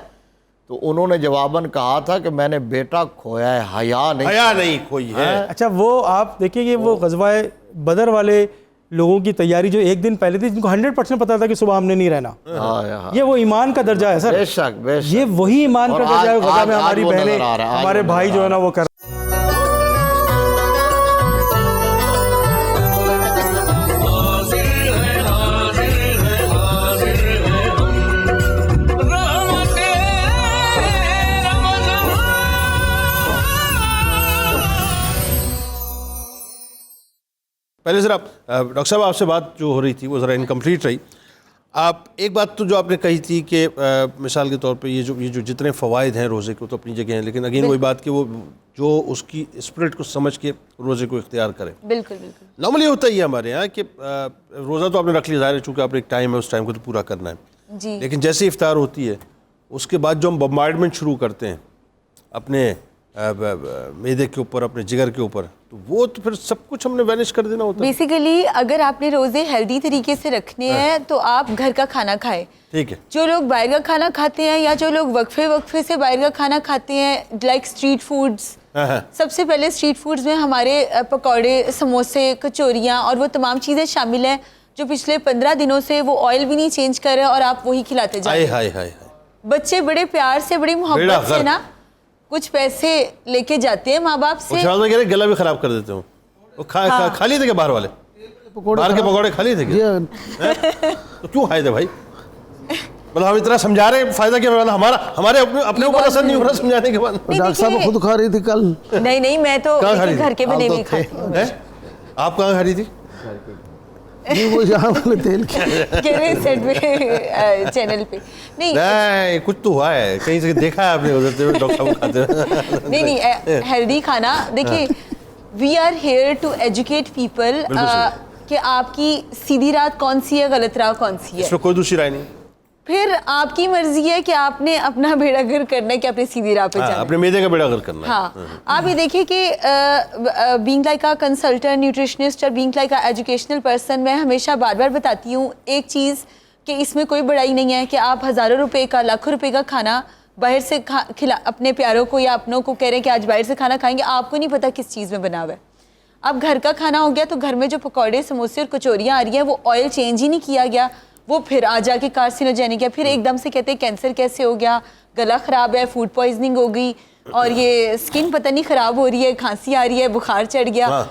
تو انہوں نے جواباً کہا تھا کہ میں نے بیٹا کھویا ہے، حیا نہیں کھوئی ہے. اچھا وہ آپ دیکھیں کہ وہ غزوہ بدر والے لوگوں کی تیاری جو ایک دن پہلے تھی، جن کو 100% پتا تھا کہ صبح ہم نے نہیں رہنا، یہ وہ ایمان کا درجہ ہے سر. بے شک بے شک، یہ وہی ایمان کا درجہ ہے غزہ میں ہماری بہنیں، ہمارے بھائی جو ہے نا وہ کر. پہلے ذرا ڈاکٹر صاحب آپ سے بات جو ہو رہی تھی وہ ذرا انکمپلیٹ رہی. آپ ایک بات تو جو آپ نے کہی تھی کہ مثال کے طور پہ یہ جو جتنے فوائد ہیں روزے کے، تو اپنی جگہ ہیں، لیکن اگین وہی بات کہ وہ جو اس کی اسپرٹ کو سمجھ کے روزے کو اختیار کریں. بالکل بالکل. نارملی ہوتا ہی ہے ہمارے یہاں کہ روزہ تو آپ نے رکھ لیا، ظاہر ہے چونکہ آپ نے ایک ٹائم ہے، اس ٹائم کو تو پورا کرنا ہے جی. لیکن جیسے افطار ہوتی ہے اس کے بعد جو ہم بمبارڈمنٹ شروع کرتے ہیں اپنے معدے کے اوپر، اپنے جگر کے اوپر، تو وہ تو پھر سب کچھ ہم نے وینش کر دینا ہوتا ہے. بیسیکلی اگر آپ نے روزے ہیلدی طریقے سے رکھنے ہیں تو آپ گھر کا کھانا کھائیں. ٹھیک ہے. جو لوگ باہر کا کھانا کھاتے ہیں یا جو لوگ وقفے سے باہر کا کھانا کھاتے ہیں، لائک اسٹریٹ فوڈز، سب سے پہلے اسٹریٹ فوڈز میں ہمارے پکوڑے، سموسے، کچوریاں اور وہ تمام چیزیں شامل ہیں جو پچھلے 15 دنوں سے وہ آئل بھی نہیں چینج کر رہے اور آپ وہی کھلاتے جا رہے ہیں. بچے بڑے پیار سے، بڑی محبت سے نا کچھ پیسے لے کے جاتے ہیں ماں باپ سے. گلا بھی خراب کر دیتے ہوں. کھا لیے تھے کہ باہر والے باہر کے پکوڑے کھا لیے تھے کیا؟ تو کیوں کھائے تھے بھائی؟ مطلب ہم اتنا سمجھا رہے ہیں، فائدہ کیا؟ ہمارے اپنے اوپر اثر نہیں ہو رہا سمجھانے کے بعد. ڈاکٹر صاحب خود کھا رہی تھی کل. نہیں میں تو گھر کے بنے ہوئے کھاتی ہوں. آپ کہاں کھا رہی تھی؟ وہ یہاں والے تیل چینل پہ نہیں، کچھ تو ہوا ہے کہیں سے دیکھا ہے آپ نے ادھر ڈاکٹر صاحب کھاتے ہیں. نہیں ہیلدی کھانا. دیکھیے we are here to educate people کہ آپ کی سیدھی رات کون سی ہے، غلط راہ کون سی ہے. اس میں کوئی دوسری رائے نہیں. پھر آپ کی مرضی ہے کہ آپ نے اپنا بیڑا گھر کرنا ہے کہ اپنے سیدھی راہ پہ جانا ہے، اپنے معدے کا بیڑا گھر کرنا ہے. ہاں آپ یہ دیکھیے کہ being like a consultant nutritionist اور being like a educational person, میں ہمیشہ بار بار بتاتی ہوں ایک چیز کہ اس میں کوئی بڑائی نہیں ہے کہ آپ ہزاروں روپے کا، لاکھوں روپے کا کھانا باہر سے اپنے پیاروں کو یا اپنوں کو کہہ رہے ہیں کہ آج باہر سے کھانا کھائیں گے، آپ کو نہیں پتا کس چیز میں بنا ہوا ہے. اب گھر کا کھانا ہو گیا تو گھر میں جو پکوڑے، سموسے اور کچوریاں آ رہی ہیں وہ آئل چینج ہی نہیں کیا گیا، وہ پھر آ جا کے کارسینوجینک ہے. پھر ایک دم سے کہتے ہیں کینسر کیسے ہو گیا، گلا خراب ہے، فوڈ پوائزننگ ہو گئی، اور یہ سکن پتہ نہیں خراب ہو رہی ہے، کھانسی آ رہی ہے، بخار چڑھ گیا.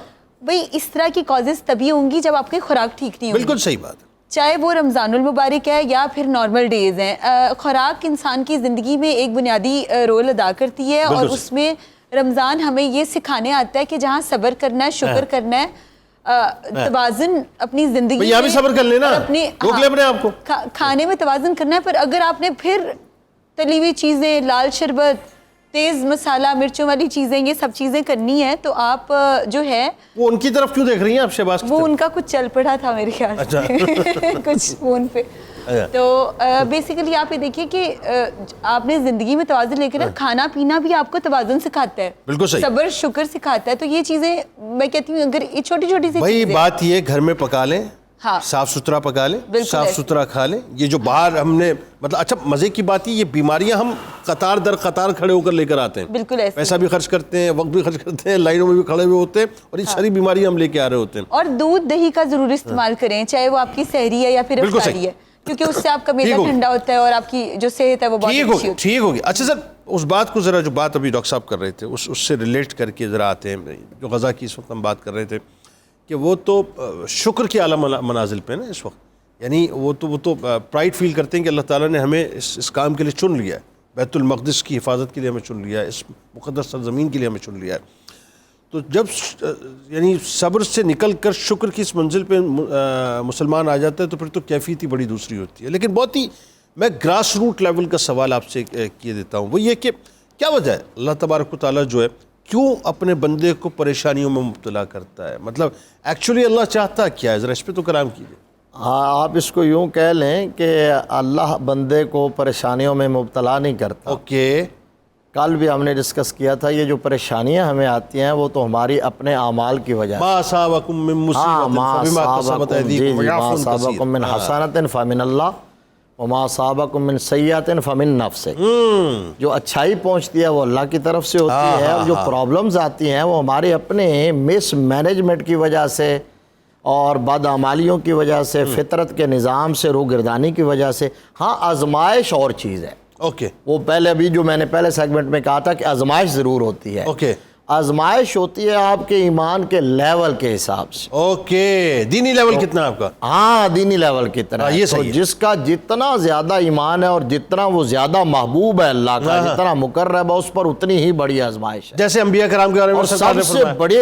بھئی اس طرح کی کازز تبھی ہوں گی جب آپ کی خوراک ٹھیک نہیں ہوگی. بالکل صحیح بات. چاہے وہ رمضان المبارک ہے یا پھر نارمل ڈیز ہیں، خوراک انسان کی زندگی میں ایک بنیادی رول ادا کرتی ہے، اور اس میں رمضان ہمیں یہ سکھانے آتا ہے کہ جہاں صبر کرنا ہے، شکر کرنا ہے، توازن اپنی زندگی میں، یہاں بھی صبر کر لینا، روک لے اپنے آپ کو، کھانے میں توازن کرنا ہے. پر اگر آپ نے پھر تلی ہوئی چیزیں، لال شربت، تیز مسالہ مرچوں والی چیزیں یہ سب چیزیں کرنی ہے تو آپ جو ہے وہ ان کی طرف کیوں دیکھ رہی ہیں آپ شہباز کی وہ طرف؟ ان کا کچھ چل پڑا تھا میرے خیال سے کچھ فون پہ. تو بیسیکلی آپ یہ دیکھیے کہ آپ نے زندگی میں توازن لے کے رکھا، کھانا پینا بھی آپ کو توازن سکھاتا ہے، بالکل صحیح، صبر شکر سکھاتا ہے. تو یہ چیزیں میں کہتی ہوں اگر یہ چھوٹی چھوٹی سی بھائی چیزیں بات یہ گھر میں پکا لیں، ہاں صاف ستھرا پکا لیں، بالکل صاف ایسے. ستھرا کھا لیں. یہ جو باہر ہم نے مطلب اچھا مزے کی بات یہ بیماریاں ہم قطار در قطار کھڑے ہو کر لے کر آتے ہیں، بالکل ایسے پیسہ بھی خرچ کرتے ہیں، وقت بھی خرچ کرتے ہیں، لائنوں میں بھی کھڑے ہوئے ہوتے ہیں اور یہ ساری بیماریاں ہم لے کے آ رہے ہوتے ہیں. اور دودھ دہی کا ضرور استعمال کریں، چاہے وہ آپ کی سحری ہے یا پھر بالکل افطاری صحیح. ہے، کیونکہ اس سے آپ کا معدہ ٹھنڈا ہوتا ہے اور آپ کی جو صحت ہے وہ بہت اچھی ہوتی ہے. ٹھیک ہوگی. اچھا سر اس بات کو ذرا جو بات ابھی ڈاکٹر صاحب کر رہے تھے اس سے ریلیٹ کر کے ذرا آتے ہیں. جو غذا کی اس وقت ہم بات کر رہے تھے کہ وہ تو شکر کے اعلیٰ منازل پہ نا اس وقت، یعنی وہ تو پرائڈ فیل کرتے ہیں کہ اللہ تعالیٰ نے ہمیں اس کام کے لیے چن لیا ہے، بیت المقدس کی حفاظت کے لیے ہمیں چن لیا ہے، اس مقدس سرزمین کے لیے ہمیں چن لیا ہے. تو جب یعنی صبر سے نکل کر شکر کی اس منزل پہ مسلمان آ جاتا ہے تو پھر تو کیفیت ہی بڑی دوسری ہوتی ہے. لیکن بہت ہی میں گراس روٹ لیول کا سوال آپ سے کیے دیتا ہوں، وہ یہ کہ کیا وجہ ہے اللہ تبارک و تعالیٰ جو ہے کیوں اپنے بندے کو پریشانیوں میں مبتلا کرتا ہے؟ مطلب ایکچولی اللہ چاہتا کیا ہے؟ ذرا اس پہ تو کلام کیجیے. ہاں آپ اس کو یوں کہہ لیں کہ اللہ بندے کو پریشانیوں میں مبتلا نہیں کرتا. اوکے. کل بھی ہم نے ڈسکس کیا تھا یہ جو پریشانیاں ہمیں آتی ہیں وہ تو ہماری اپنے اعمال کی وجہ سے. ما اصابکم من مصیبت فبما کسبت ایدیکم ویعفو عن کثیر. اصابکم من حسنۃ فمن اللہ وما اصابکم من سیئۃ فمن نفسک. جو اچھائی پہنچتی ہے وہ اللہ کی طرف سے ہوتی ہے، اور جو پرابلمز آتی ہیں وہ ہمارے اپنے مس مینجمنٹ کی وجہ سے اور بدعمالیوں کی وجہ سے، فطرت کے نظام سے روگردانی کی وجہ سے. ہاں آزمائش اور چیز ہے. اوکے. وہ پہلے ابھی جو میں نے پہلے سیگمنٹ میں کہا تھا کہ آزمائش ضرور ہوتی ہے. اوکے. آزمائش ہوتی ہے آپ کے ایمان کے لیول کے حساب سے. اوکے. دینی لیول کتنا ہے آپ کا؟ ہاں دینی لیول کتنا ہے. یہ تو صحیح ہے. جس کا جتنا زیادہ ایمان ہے اور جتنا وہ زیادہ محبوب ہے اللہ کا، جتنا مقرب ہے اس پر اتنی ہی بڑی آزمائش ہے. جیسے انبیاء کرام کے بارے میں اور سب سے بڑے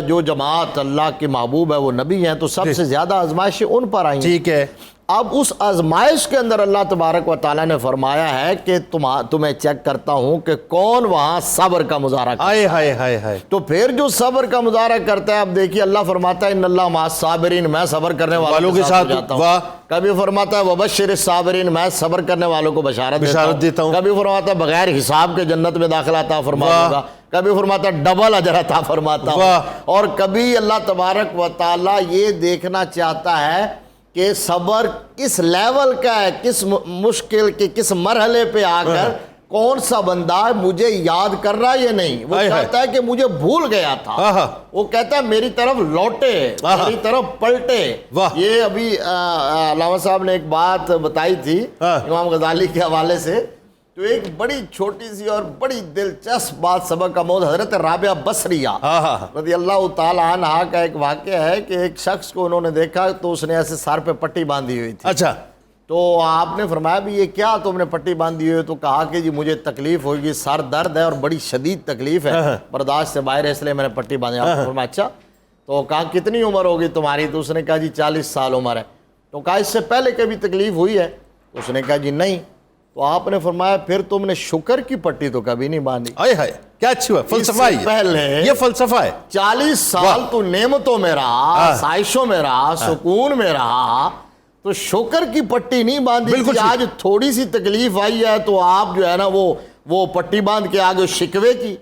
جو جماعت اللہ کے محبوب ہے وہ نبی ہیں، تو سب سے زیادہ آزمائشیں ان پر آئی ہیں. ٹھیک ہے. اب اس آزمائش کے اندر اللہ تبارک و تعالیٰ نے فرمایا ہے کہ تمہیں چیک کرتا ہوں کہ کون وہاں صبر کا مظاہرہ کرتا ہے. ہائے ہائے ہائے. تو پھر جو صبر کا مظاہرہ کرتا ہے، اب دیکھیے اللہ فرماتا ہے ان اللہ مع الصابرین، میں صبر کرنے والوں کے ساتھ ہو جاتا ہوں. واہ. کبھی فرماتا ہے وبشر الصابرین، میں صبر کرنے والوں کو بشارت دیتا ہوں. کبھی فرماتا ہے بغیر حساب کے جنت میں داخلہ عطا فرماؤں گا. کبھی فرماتا ہے ڈبل اجر عطا فرماتا ہوں. اور کبھی اللہ تبارک و تعالیٰ یہ دیکھنا چاہتا ہے کہ صبر کس لیول کا ہے، کس مشکل کے کس مرحلے پہ آ کر کون سا بندہ مجھے یاد کر رہا ہے یا نہیں. وہ کہتا ہے کہ مجھے بھول گیا تھا، وہ کہتا ہے میری طرف لوٹے، میری طرف پلٹے. یہ ابھی علامہ صاحب نے ایک بات بتائی تھی امام غزالی کے حوالے سے، تو ایک بڑی چھوٹی سی اور بڑی دلچسپ بات سبق کا موضوع حضرت رابعہ بصریہ رضی اللہ تعالی عنہ کا ایک واقعہ ہے کہ ایک شخص کو انہوں نے دیکھا تو اس نے ایسے سر پہ پٹی باندھی ہوئی تھی. اچھا. تو آپ نے فرمایا بھی یہ کیا تم نے پٹی باندھی ہوئی؟ تو کہا کہ جی مجھے تکلیف ہوگی، سر درد ہے اور بڑی شدید تکلیف ہے، برداشت سے باہر ہے، اس لیے میں نے پٹی باندھی. آپ نے فرمایا اچھا. تو کہا کتنی عمر ہوگی تمہاری؟ تو اس نے کہا جی 40 سال عمر ہے. تو کہا اس سے پہلے کبھی تکلیف ہوئی ہے؟ تو اس نے کہا جی نہیں. تو آپ نے فرمایا پھر تم نے شکر کی پٹی تو کبھی نہیں باندھی. کیا اچھی بات، فلسفہ ہے پہلے یہ فلسفہ ہے. 40 سال تو نعمتوں میں رہا، آسائشوں میں رہا، سکون میں رہا، تو شکر کی پٹی نہیں باندھی تھی. آج تھوڑی سی تکلیف آئی ہے تو آپ جو ہے نا وہ پٹی باندھ کے آگے شکوے کی.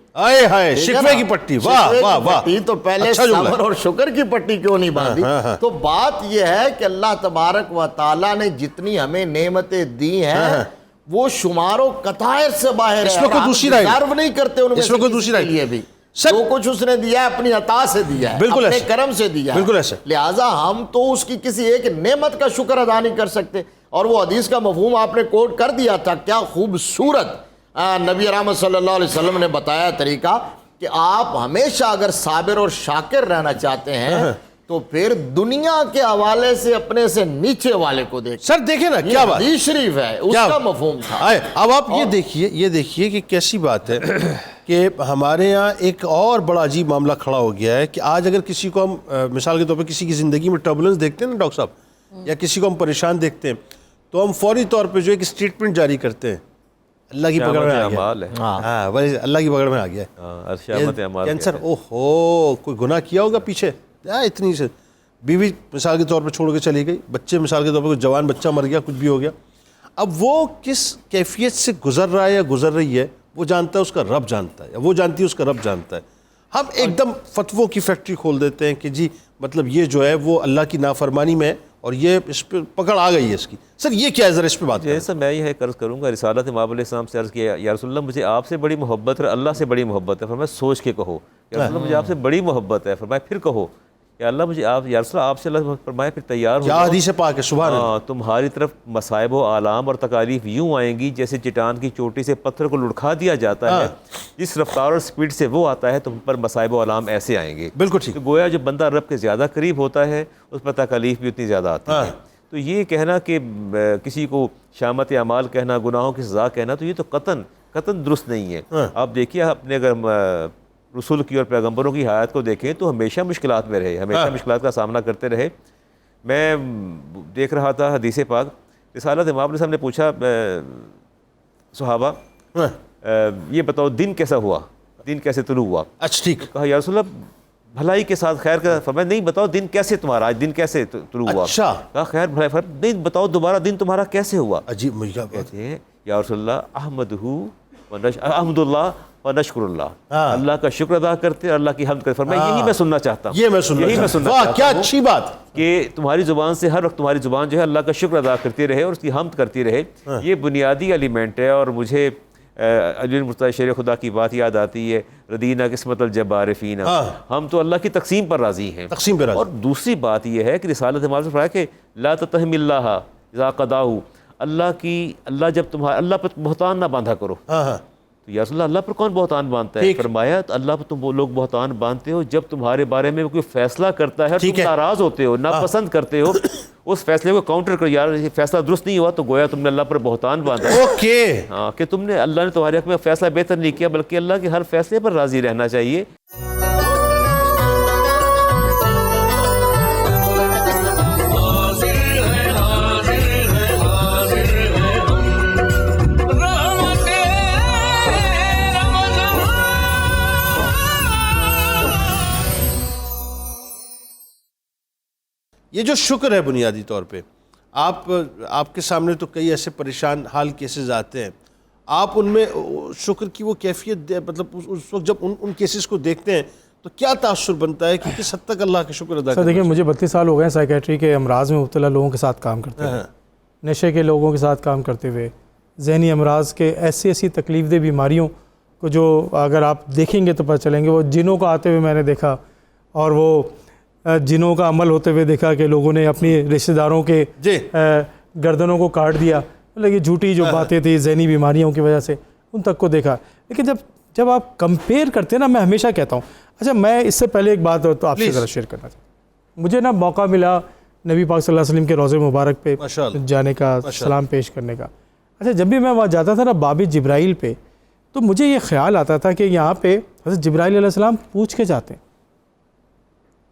شکوے کی پٹی. واہ واہ واہ. تو پہلے صبر اور شکر کی پٹی کیوں نہیں باندھی؟ تو بات یہ ہے کہ اللہ تبارک و تعالیٰ نے جتنی ہمیں نعمتیں دی ہیں وہ شمار و قطائر سے باہر ہے. اس میں کوئی دوسری رائے نہیں کرتے ان اس میں کوئی دوسری رائے لیے بھی جو کچھ اس نے دیا ہے اپنی عطا سے دیا ہے، بالکل اپنے کرم سے دیا ہے. بالکل ایسے. لہٰذا ہم تو اس کی کسی ایک نعمت کا شکر ادا نہیں کر سکتے. اور وہ حدیث کا مفہوم آپ نے کوٹ کر دیا تھا، کیا خوبصورت نبی رحمت صلی اللہ علیہ وسلم نے بتایا طریقہ کہ آپ ہمیشہ اگر صابر اور شاکر رہنا چاہتے ہیں تو پھر دنیا کے حوالے سے اپنے سے نیچے والے کو دیکھیں. سر دیکھیں نا کیا بات حدیث شریف ہے، اس کا مفہوم تھا. اب آپ یہ دیکھیے کہ کیسی بات ہے کہ ہمارے ہاں ایک اور بڑا عجیب معاملہ کھڑا ہو گیا ہے کہ آج اگر کسی کو ہم مثال کے طور پہ کسی کی زندگی میں ٹربولنس دیکھتے ہیں نا ڈاکٹر صاحب، یا کسی کو ہم پریشان دیکھتے ہیں تو ہم فوری طور پہ جو ایک اسٹیٹمنٹ جاری کرتے ہیں اللہ کی پکڑ میں آ اعمال گیا. ہے. ہاں ویسے اللہ کی پکڑ میں آ گیا. شامت اعمال کینسر او ہو کوئی گناہ کیا ہوگا پیچھے اتنی سے بیوی مثال کے طور پہ چھوڑ کے چلی گئی, بچے مثال کے طور پہ کوئی جوان بچہ مر گیا, کچھ بھی ہو گیا, اب وہ کس کیفیت سے گزر رہا ہے یا گزر رہی ہے وہ جانتا ہے, اس کا رب جانتا ہے, یا وہ جانتی ہے اس کا رب جانتا ہے. ہم ایک دم فتووں کی فیکٹری کھول دیتے ہیں کہ جی مطلب یہ جو ہے وہ اللہ کی نافرمانی میں ہے اور یہ اس پہ پکڑ آ گئی ہے اس کی. سر یہ کیا ہے, ذرا اس پہ بات کریں. جیسا میں یہ عرض کروں گا, رسالت مآب علیہ السلام سے عرض کیا یا رسول اللہ مجھے آپ سے بڑی محبت ہے, اللہ سے بڑی محبت ہے. فرمایا سوچ کے کہو. یا رسول اللہ مجھے آپ سے بڑی محبت ہے. فرمایا پھر کہو. یا اللہ مجھے آپ, یا رسول اللہ آپ سے اللہ فرمایا پھر تیار ہو. کیا حدیث پاک ہے, سبحان اللہ. تمہاری طرف مصائب و آلام اور تکالیف یوں آئیں گی جیسے چٹان کی چوٹی سے پتھر کو لڑکھا دیا جاتا ہے, جس رفتار اور سپیڈ سے وہ آتا ہے تم پر مصائب و آلام ایسے آئیں گے. بالکل ٹھیک. گویا جو بندہ رب کے زیادہ قریب ہوتا ہے اس پر تکالیف بھی اتنی زیادہ آتی ہے. تو یہ کہنا کہ کسی کو شامت اعمال کہنا, گناہوں کی سزا کہنا, تو یہ تو قطعاً درست نہیں ہے. آپ دیکھیے اپنے اگر رسول کی اور پیغمبروں کی حیات کو دیکھیں تو ہمیشہ مشکلات میں رہے, ہمیشہ مشکلات کا سامنا کرتے رہے. میں دیکھ رہا تھا حدیث پاک, رسالت امام علیہ السلام نے پوچھا صحابہ یہ بتاؤ دن کیسا ہوا, دن کیسے طلوع ہوا. اچھا ٹھیک. کہا یا رسول اللہ بھلائی کے ساتھ خیر کا. فرمایا نہیں بتاؤ دن کیسے تمہارا, آج دن کیسے طلوع ہوا. اچھا. کہا خیر بھلائی. فرمایا نہیں بتاؤ دوبارہ دن تمہارا کیسے ہوا. عجیب مجھے کہتے ہیں یا رسول اللہ احمد اللہ و نشکر اللہ, اللہ کا شکر ادا کرتے اور اللہ کی حمد کرتے. فرمایا یہی میں سننا چاہتا ہوں, یہ میں سننا چاہتا ہوں. واہ کیا اچھی بات کہ تمہاری زبان سے ہر وقت تمہاری زبان جو ہے اللہ کا شکر ادا کرتی رہے اور اس کی حمد کرتی رہے. یہ بنیادی ایلیمنٹ ہے. اور مجھے علی المرتضیٰ شیر خدا کی بات یاد آتی ہے, ردینہ قسمت الجبار فینا, ہم تو اللہ کی تقسیم پر راضی ہیں. تقسیم پہ راضی. اور دوسری بات یہ ہے کہ رسالت ہمارے سے فرمایا کہ لا تتہم اللہ اذا قضاہ, اللہ جب تمہارا اللہ پر بہتان نہ باندھا کرو. تو یا رسول اللہ پر کون بہتان باندھتا ہے. فرمایا تو اللہ پر تم وہ لوگ بہتان باندھتے ہو جب تمہارے بارے میں کوئی فیصلہ کرتا ہے, تم ناراض ہوتے ہو, ناپسند کرتے ہو, اس فیصلے کو کاؤنٹر کر, یار یہ فیصلہ درست نہیں ہوا, تو گویا تم نے اللہ پر بہتان باندھا. اوکے. ہاں کہ تم نے, اللہ نے تمہارے حق میں فیصلہ بہتر نہیں کیا, بلکہ اللہ کے ہر فیصلے پر راضی رہنا چاہیے. یہ جو شکر ہے بنیادی طور پہ, آپ کے سامنے تو کئی ایسے پریشان حال کیسز آتے ہیں, آپ ان میں شکر کی وہ کیفیت مطلب اس وقت جب ان کیسز کو دیکھتے ہیں تو کیا تاثر بنتا ہے کہ کس حد تک اللہ کا شکر ادا کرتے ہیں؟ دیکھیں مجھے 32 سال ہو گئے ہیں سائیکیٹری کے امراض میں مبتلا لوگوں کے ساتھ کام کرتے ہوئے, نشے کے لوگوں کے ساتھ کام کرتے ہوئے, ذہنی امراض کے ایسی تکلیف دہ بیماریوں کو جو اگر آپ دیکھیں گے تو پتہ چلیں گے. وہ جنوں کو آتے ہوئے میں نے دیکھا, اور وہ جنوں کا عمل ہوتے ہوئے دیکھا کہ لوگوں نے اپنی رشتہ داروں کے گردنوں کو کاٹ دیا. یہ جھوٹی جو باتیں تھیں ذہنی بیماریوں کی وجہ سے, ان تک کو دیکھا. لیکن جب آپ کمپیئر کرتے ہیں نا, میں ہمیشہ کہتا ہوں, اچھا میں اس سے پہلے ایک بات تو آپ سے ذرا شیئر کرنا چاہتا ہوں. مجھے نا موقع ملا نبی پاک صلی اللہ علیہ وسلم کے روضہ مبارک پہ جانے کا, سلام پیش کرنے کا. اچھا جب بھی میں وہاں جاتا تھا نا باب جبرائیل پہ, تو مجھے یہ خیال آتا تھا کہ یہاں پہ حضرت جبرائیل علیہ السلام پوچھ کے جاتے ہیں,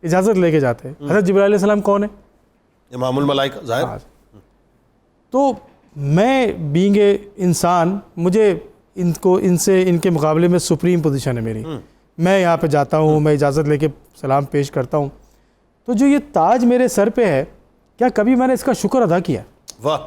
اجازت لے کے جاتے ہیں. حضرت جبرائیل علیہ السلام کون ہے؟ امام الملائکہ ظاہر. تو میں بینگ اے انسان, مجھے ان کے مقابلے میں سپریم پوزیشن ہے میری. میں یہاں پہ جاتا ہوں, میں اجازت لے کے سلام پیش کرتا ہوں, تو جو یہ تاج میرے سر پہ ہے, کیا کبھی میں نے اس کا شکر ادا کیا؟ واہ.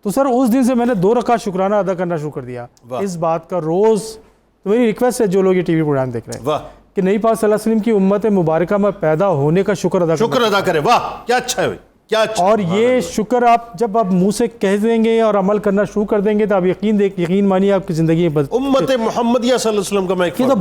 تو سر اس دن سے میں نے 2 رکعت شکرانہ ادا کرنا شروع کر دیا اس بات کا روز. تو میری ریکویسٹ ہے جو لوگ یہ ٹی وی پروگرام دیکھ رہے ہیں کہ نبی پاک صلی اللہ علیہ وسلم کی امت مبارکہ میں پیدا ہونے کا شکر ادا کریں. واہ کیا اچھا ہے, کیا اچھا. اور یہ شکر آپ جب آپ منہ سے کہہ دیں گے اور عمل کرنا شروع کر دیں گے تو آپ یقین مانیے آپ کی زندگی میں امت محمدیہ صلی اللہ علیہ وسلم کا میں یہ تو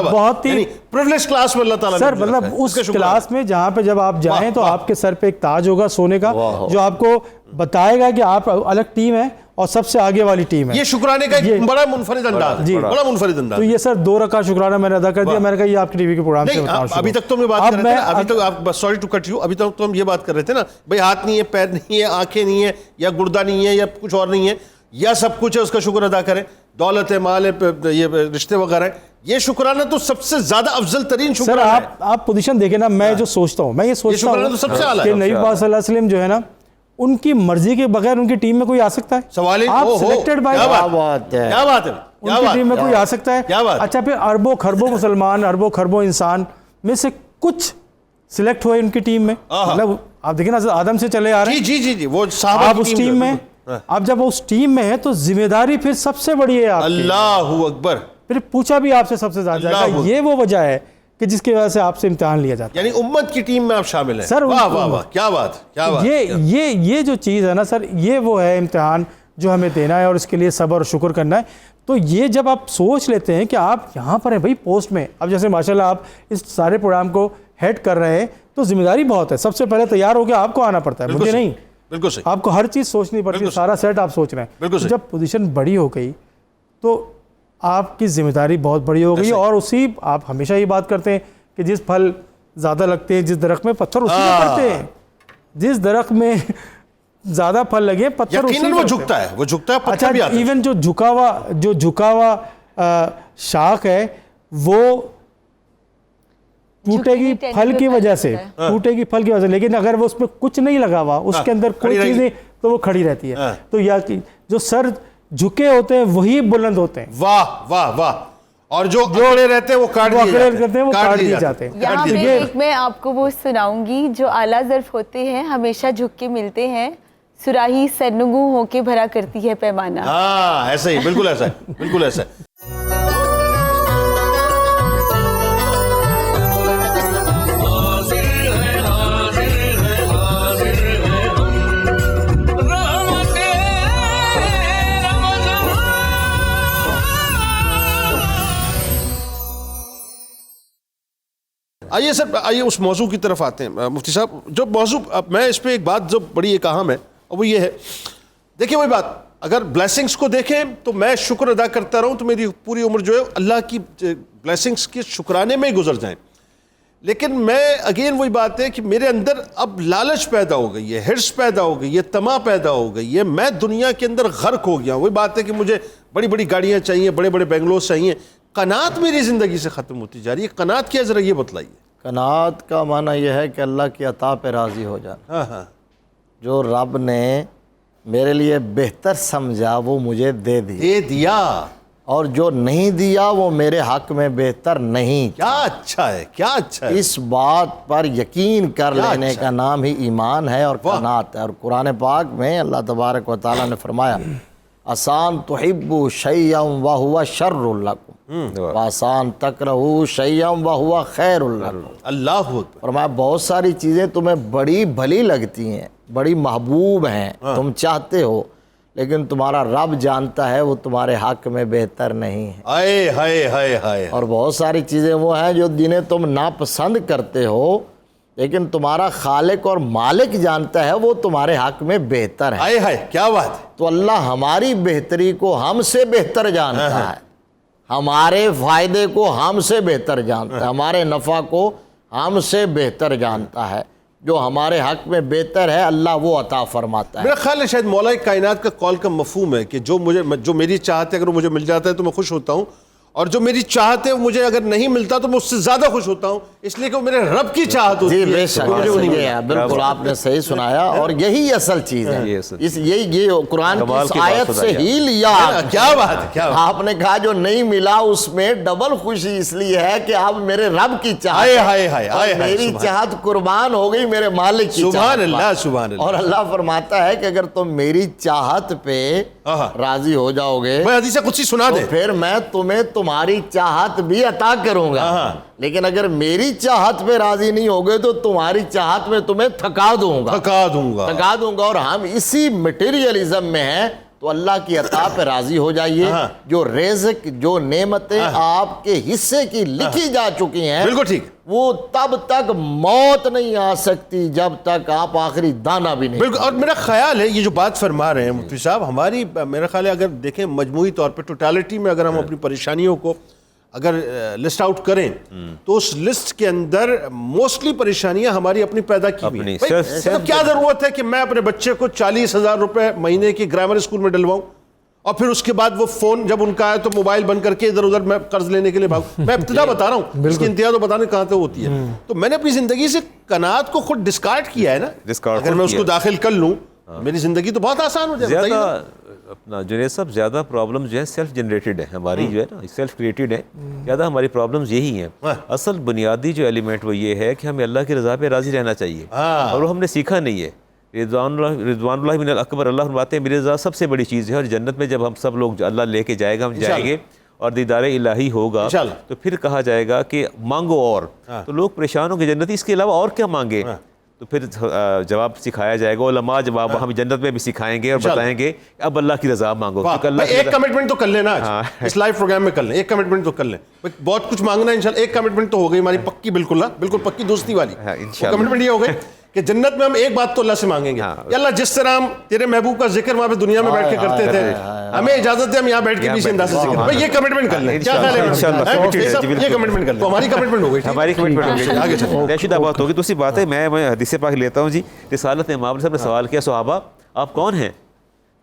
بہت ہی پریولیج کلاس میں اللہ تعالیٰ سر, مطلب اس کلاس میں جہاں پہ جب آپ جائیں تو آپ کے سر پہ ایک تاج ہوگا سونے کا, جو آپ کو بتائے گا کہ آپ الگ ٹیم ہے اور سب سے آگے والی ٹیم ہے. یہ شکرانے کا ایک بڑا منفرد انداز ہے, بڑا منفرد انداز. تو یہ سر 2 رکعت شکرانہ میں نے ادا کر دیا. میں نے کہا یہ آپ کے ٹی وی کے پروگرام سے بتاؤں. ابھی تک تو میں بات کر رہے تھے, ابھی تو آپ سوری ٹو کٹ یو, ابھی تک تو ہم یہ بات کر رہے تھے نا بھائی ہاتھ نہیں ہے, پیر نہیں ہے, آنکھیں نہیں ہے, یا گردہ نہیں ہے, یا کچھ اور نہیں ہے, یا سب کچھ ہے, اس کا شکر ادا کریں. دولت ہے, مال ہے, یہ رشتے وغیرہ ہیں, یہ شکرانہ تو سب سے زیادہ افضل ترین شکرانہ ہے. آپ پوزیشن دیکھیں نا, میں جو سوچتا ہوں, میں یہ سوچتا ہوں کہ نبی پاک صلی اللہ علیہ وسلم جو ہے نا ان کی مرضی کے بغیر ان کی ٹیم میں کوئی آ سکتا ہے؟ سوال ہی آپ سلیکٹڈ بائی کیا کیا بات بات ہے، کیا بات ہے ان کی ٹیم میں کوئی آ سکتا ہے؟ کیا بات؟ اچھا پھر اربوں خربوں مسلمان، اربوں خربوں انسان میں سے کچھ سلیکٹ ہوئے ان کی ٹیم میں. مطلب آپ دیکھیں نا حضرت آدم سے چلے آ رہے ہیں، جی وہ صحابہ آپ اس ٹیم میں، آپ جب اس ٹیم میں ہیں تو ذمہ داری پھر سب سے بڑی ہے آپ کی. اللہ اکبر. پھر پوچھا بھی آپ سے سب سے زیادہ جائے گا. یہ وہ وجہ ہے کہ جس کی وجہ سے آپ سے امتحان لیا جاتا ہے. یعنی امت کی ٹیم میں آپ شامل ہیں. سر واہ واہ واہ، کیا بات کیا بات. یہ جو چیز ہے نا سر، یہ وہ ہے امتحان جو ہمیں دینا ہے اور اس کے لیے صبر اور شکر کرنا ہے. تو یہ جب آپ سوچ لیتے ہیں کہ آپ یہاں پر ہیں بھائی پوسٹ میں، اب جیسے ماشاءاللہ آپ اس سارے پروگرام کو ہیڈ کر رہے ہیں تو ذمہ داری بہت ہے. سب سے پہلے تیار ہو کے آپ کو آنا پڑتا ہے، مجھے نہیں. بالکل صحیح. آپ کو ہر چیز سوچنی پڑتی ہے، سارا سیٹ آپ سوچ رہے ہیں. جب پوزیشن بڑی ہو گئی تو آپ کی ذمہ داری بہت بڑی ہو گئی. اور اسی آپ ہمیشہ یہ بات کرتے ہیں کہ جس پھل زیادہ لگتے ہیں، جس درخت میں پتھر اسی میں پڑتے ہیں. جس درخت میں زیادہ پھل لگے پتھر اسی میں وہ جھکتا ہے، وہ جھکتا ہے، پتھر بھی آتا ہے. ایون جو جھکا ہوا شاخ ہے وہ ٹوٹے گی پھل کی وجہ سے، لیکن اگر وہ اس میں کچھ نہیں لگا ہوا، اس کے اندر کوئی چیز نہیں، تو وہ کھڑی رہتی ہے. تو یا جو سر جھکے ہوتے ہیں وہی بلند ہوتے ہیں. واہ واہ واہ. اور جو اکڑے رہتے ہیں وہ کاٹ دیے جاتے ہیں. یہاں پہ ایک میں آپ کو وہ سناؤں گی جو اعلیٰ ظرف ہوتے ہیں ہمیشہ جھک کے ملتے ہیں، سراہی سرنگوں ہو کے بھرا کرتی ہے پیمانہ. ہاں ایسا ہی، بالکل ایسا ہے، بالکل ایسا ہے. آئیے سر، آئیے اس موضوع کی طرف آتے ہیں. مفتی صاحب جو موضوع، میں اس پہ ایک بات جو بڑی ایک اہم ہے اور وہ یہ ہے، دیکھیں وہی بات، اگر بلیسنگز کو دیکھیں تو میں شکر ادا کرتا رہوں تو میری پوری عمر جو ہے اللہ کی بلیسنگز کے شکرانے میں ہی گزر جائیں. لیکن میں اگین وہی بات ہے کہ میرے اندر اب لالچ پیدا ہو گئی ہے، ہرس پیدا ہو گئی ہے، طمع پیدا ہو گئی ہے، میں دنیا کے اندر غرق ہو گیا ہوں. وہی بات ہے کہ مجھے بڑی بڑی گاڑیاں چاہیے، بڑے بڑے بنگلوز چاہیے. قناعت میری زندگی سے ختم ہوتی جا رہی ہے. قناعت کیا، ذرا یہ بتلائیے. قناعت کا معنی یہ ہے کہ اللہ کی عطا پہ راضی ہو جانا. جو رب نے میرے لیے بہتر سمجھا وہ مجھے دے دیا، اور جو نہیں دیا وہ میرے حق میں بہتر نہیں. کیا اچھا ہے، کیا اچھا ہے. اس بات پر یقین کر لینے کا نام ہی ایمان ہے اور قناعت ہے. اور قرآن پاک میں اللہ تبارک و تعالیٰ نے فرمایا آسان تحبوا شیئا وہو شر لکم وآسان تکرہوا شیئا وہو خیر لکم. اللہ اکبر. فرمایا بہت ساری چیزیں تمہیں بڑی بھلی لگتی ہیں، بڑی محبوب ہیں، تم چاہتے ہو، لیکن تمہارا رب جانتا ہے وہ تمہارے حق میں بہتر نہیں ہے. ہائے ہائے ہائے ہائے. اور بہت ساری چیزیں وہ ہیں جو جنہیں تم ناپسند کرتے ہو، لیکن تمہارا خالق اور مالک جانتا ہے وہ تمہارے حق میں بہتر ہے. ہائے ہائے کیا بات ہے. تو اللہ ہماری بہتری کو ہم سے بہتر جانتا ہے، ہمارے فائدے کو ہم سے بہتر جانتا ہے، ہمارے نفع کو ہم سے بہتر جانتا ہے. جو ہمارے حق میں بہتر ہے اللہ وہ عطا فرماتا ہے. میرا خیال ہے شاید مولا کائنات کا قول کا مفہوم ہے کہ جو میری چاہت ہے اگر وہ مجھے مل جاتا ہے تو میں خوش ہوتا ہوں، اور جو میری چاہت ہے وہ مجھے اگر نہیں ملتا تو میں اس سے زیادہ خوش ہوتا ہوں، اس لیے کہ وہ میرے رب کی چاہت ہوتی ہے. جی بے شک، بالکل آپ نے صحیح سنایا، اور یہی اصل چیز ہے. یہ قرآن کی اس آیت سے ہی لیا. کیا بات ہے، کیا بات. آپ نے کہا جو نہیں ملا اس میں ڈبل خوشی اس لیے ہے کہ اب میرے رب کی چاہت، میری چاہت قربان ہو گئی میرے مالک کی چاہت. سبحان اللہ سبحان اللہ. اور اللہ فرماتا ہے کہ اگر تم میری چاہت پہ راضی ہو جاؤ گے میں حدیث قدسی سنا دے، پھر میں تمہیں تمہاری چاہت بھی عطا کروں گا. لیکن اگر میری چاہت پہ راضی نہیں ہوگے تو تمہاری چاہت میں تمہیں تھکا دوں گا. اور ہم اسی مٹیریلزم میں ہیں. تو اللہ کی عطا پہ راضی ہو جائیے. جو رزق، جو نعمتیں آپ کے حصے کی لکھی جا چکی ہیں، بالکل ٹھیک، وہ تب تک موت نہیں آ سکتی جب تک آپ آخری دانہ بھی نہیں. بالکل. اور میرا خیال ہے یہ جو بات فرما رہے ہیں مفتی صاحب، ہماری میرا خیال ہے اگر دیکھیں مجموعی طور پہ ٹوٹالٹی میں اگر ہم اپنی پریشانیوں کو اگر لسٹ آؤٹ کریں تو اس لسٹ کے اندر موسٹلی پریشانیاں ہماری اپنی پیدا کی ہوئی ہیں. مطلب کیا ضرورت ہے کہ میں اپنے بچے کو 40,000 روپے مہینے کی گرامر اسکول میں ڈلواؤں، اور پھر اس کے بعد وہ فون جب ان کا آئے تو موبائل بند کر کے ادھر ادھر میں قرض لینے کے لیے بھاگوں. میں ابتدا بتا رہا ہوں، اس کی انتہا تو بتانے کہاں سے ہوتی ہے. تو میں نے اپنی زندگی سے قناعت کو خود ڈسکارڈ کیا ہے نا. اگر میں اس کو داخل کر لوں میری زندگی تو بہت آسان ہو جائے. زیادہ اپنا جنید صاحب زیادہ پرابلم جو ہے سیلف جنریٹڈ ہے ہماری, جو ہے نا سیلف کریٹڈ ہے. زیادہ ہماری پرابلمز یہی ہیں. اصل بنیادی جو ایلیمنٹ وہ یہ ہے کہ ہمیں اللہ کی رضا پہ راضی رہنا چاہیے, اور وہ ہم نے سیکھا نہیں ہے. رضوان اللہ من الاکبر, اللہ فرماتے ہیں میری رضا سب سے بڑی چیز ہے, اور جنت میں جب ہم سب لوگ اللہ لے کے جائے گا, ہم جائیں گے اور دیدار الہی ہوگا, تو پھر کہا جائے گا کہ مانگو اور, تو لوگ پریشان ہوں گے جنتی اس کے علاوہ اور کیا مانگے, تو پھر جواب سکھایا جائے گا, علماء جواب ہم جنت میں بھی سکھائیں گے اور بتائیں گے اب اللہ کی رضا مانگو. ایک کمٹمنٹ تو کر لینا اس لائف پروگرام میں, کر لیں ایک کمٹمنٹ تو کر لیں. بہت کچھ مانگنا ہے انشاءاللہ, ایک کمٹمنٹ تو ہو گئی ہماری پکی, بالکل پکی دوستی والی کمٹمنٹ یہ ہو گئی کہ جنت میں ہم ایک بات تو اللہ سے مانگیں گے, یا اللہ جس طرح ہم تیرے محبوب کا ذکر وہاں پہ دنیا میں بیٹھ کے کرتے تھے, ہمیں اجازت ہے ہم یہاں بیٹھ کے بھی اسی انداز سے ذکر کریں. یہ کمٹمنٹ کر لیں, کیا خیال ہے؟ یہ کمٹمنٹ کر لیں, ہماری کمٹمنٹ ہو گئی, ہماری کمٹمنٹ ہو گئی, آگے چلیں. طے بات ہوگی. دوسری بات ہے, میں حدیث پاک لیتا ہوں جی. رسالت امام صاحب نے سوال کیا, صحابہ آپ کون ہیں؟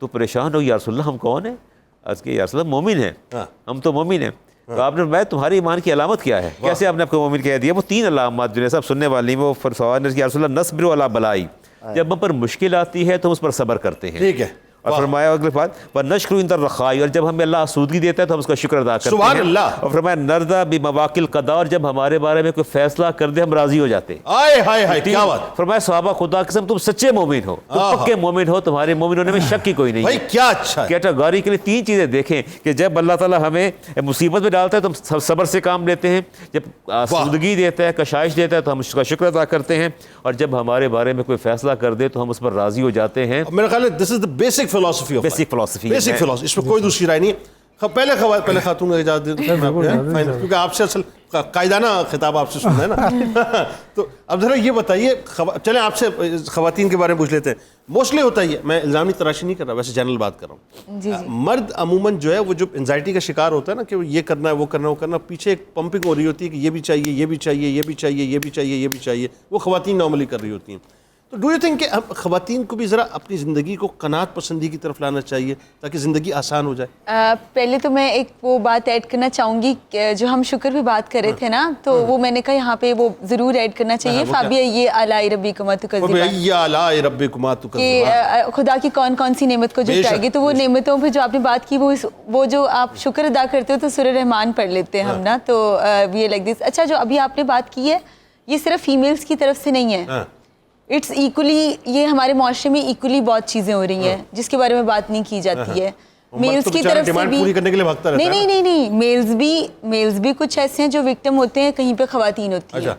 تو پریشان ہو, یا رسول اللہ ہم کون ہیں؟ عرض کہ یا رسول اللہ مومن ہیں, ہم تو مومن ہیں. تو آپ نے فرمایا تمہاری ایمان کی علامت کیا ہے؟ کیسے آپ نے آپ کو مومن کہہ دیا؟ وہ 3 علامات جو ہے سب سننے والی, وہ سوال نے کیا رسول اللہ نصبر علی بلائی, جب ہم پر مشکل آتی ہے تو ہم اس پر صبر کرتے ہیں. ٹھیک ہے. اور فرمایا اگلی بات وَنَشْكُرُ عِنْدَ الرَّخَاءِ, اور جب ہمیں اللہ آسودگی دیتا ہے تو ہم اس کا شکر ادا کرتے ہیں. سبحان اللہ. اور فرمایا نَرْضَىٰ بِمَوَاقِعِ الْقَضَاءِ, اور جب ہمارے بارے میں کوئی فیصلہ کر دے ہم راضی ہو جاتے ہیں. آئے ہائے ہائے کیا بات. فرمایا صحابہ خدا قسم تم سچے مومن ہو, تم پکے مومن ہو, تمہارے مومن ہونے میں شک کی کوئی نہیں ہے. بھائی کیا اچھا ہے. کیٹیگری کے لیے 3 چیزیں دیکھیں کہ جب اللہ تعالیٰ ہمیں مصیبت میں ڈالتا ہے تو ہم صبر سے کام لیتے ہیں, جب آسودگی دیتا ہے, کشائش دیتا ہے تو ہم اس کا شکر ادا کرتے ہیں, اور جب ہمارے بارے میں کوئی فیصلہ کر دے تو ہم اس پر راضی ہو جاتے ہیں. میرا خیال ہے this is the basic philosophy of basic philosophy, basic philosophy, اس میں کوئی دوسری رائے نہیں. پہلے خاتون کو اجازت دیں, کیونکہ آپ سے اصل قائدانہ خطاب آپ سے سننا ہے نا. تو اب ذرا یہ بتائیے, چلیں آپ سے خواتین کے بارے میں پوچھ لیتے ہیں. موسٹلی ہوتا ہی ہے, میں الزامی تراشی نہیں کر رہا, ویسے جنرل بات کر رہا ہوں. مرد عموماً جو ہے وہ جو انزائٹی کا شکار ہوتا ہے نا, کہ یہ کرنا ہے وہ کرنا وہ کرنا, پیچھے ایک پمپنگ ہو رہی ہوتی ہے کہ یہ بھی چاہیے یہ بھی چاہیے یہ بھی چاہیے یہ بھی چاہیے یہ بھی چاہیے, وہ خواتین نارملی کر رہی ہوتی ہیں. تو ڈو یو تھنک کہ خواتین کو بھی ذرا اپنی زندگی کو قناعت پسندی کی طرف لانا چاہیے تاکہ زندگی آسان ہو جائے؟ پہلے تو میں ایک وہ بات ایڈ کرنا چاہوں گی, جو ہم شکر پہ بات کر رہے تھے نا, تو وہ میں نے کہا یہاں پہ وہ ضرور ایڈ کرنا چاہیے. فَبِأَيِّ آلَاءِ رَبِّكُمَا تُكَذِّبَانِ, فَبِأَيِّ آلَاءِ رَبِّكُمَا تُكَذِّبَانِ, کہ خدا کی کون کون سی نعمت کو جتائے گی. تو وہ نعمتوں پہ جو آپ نے بات کی, وہ جو آپ شکر ادا کرتے ہو تو سورہ رحمان پڑھ لیتے ہیں ہم نا, تو یہ لائک دس. اچھا, جو ابھی آپ نے بات کی ہے یہ صرف فیمیلز کی طرف سے نہیں ہے, اٹس ایکولی, یہ ہمارے معاشرے میں ایکولی بہت چیزیں ہو رہی ہیں جس کے بارے میں بات نہیں کی جاتی ہے. میلز کی طرف سے بھی نہیں, میلز بھی کچھ ایسے ہیں جو وکٹم ہوتے ہیں, کہیں پہ خواتین ہوتی ہیں.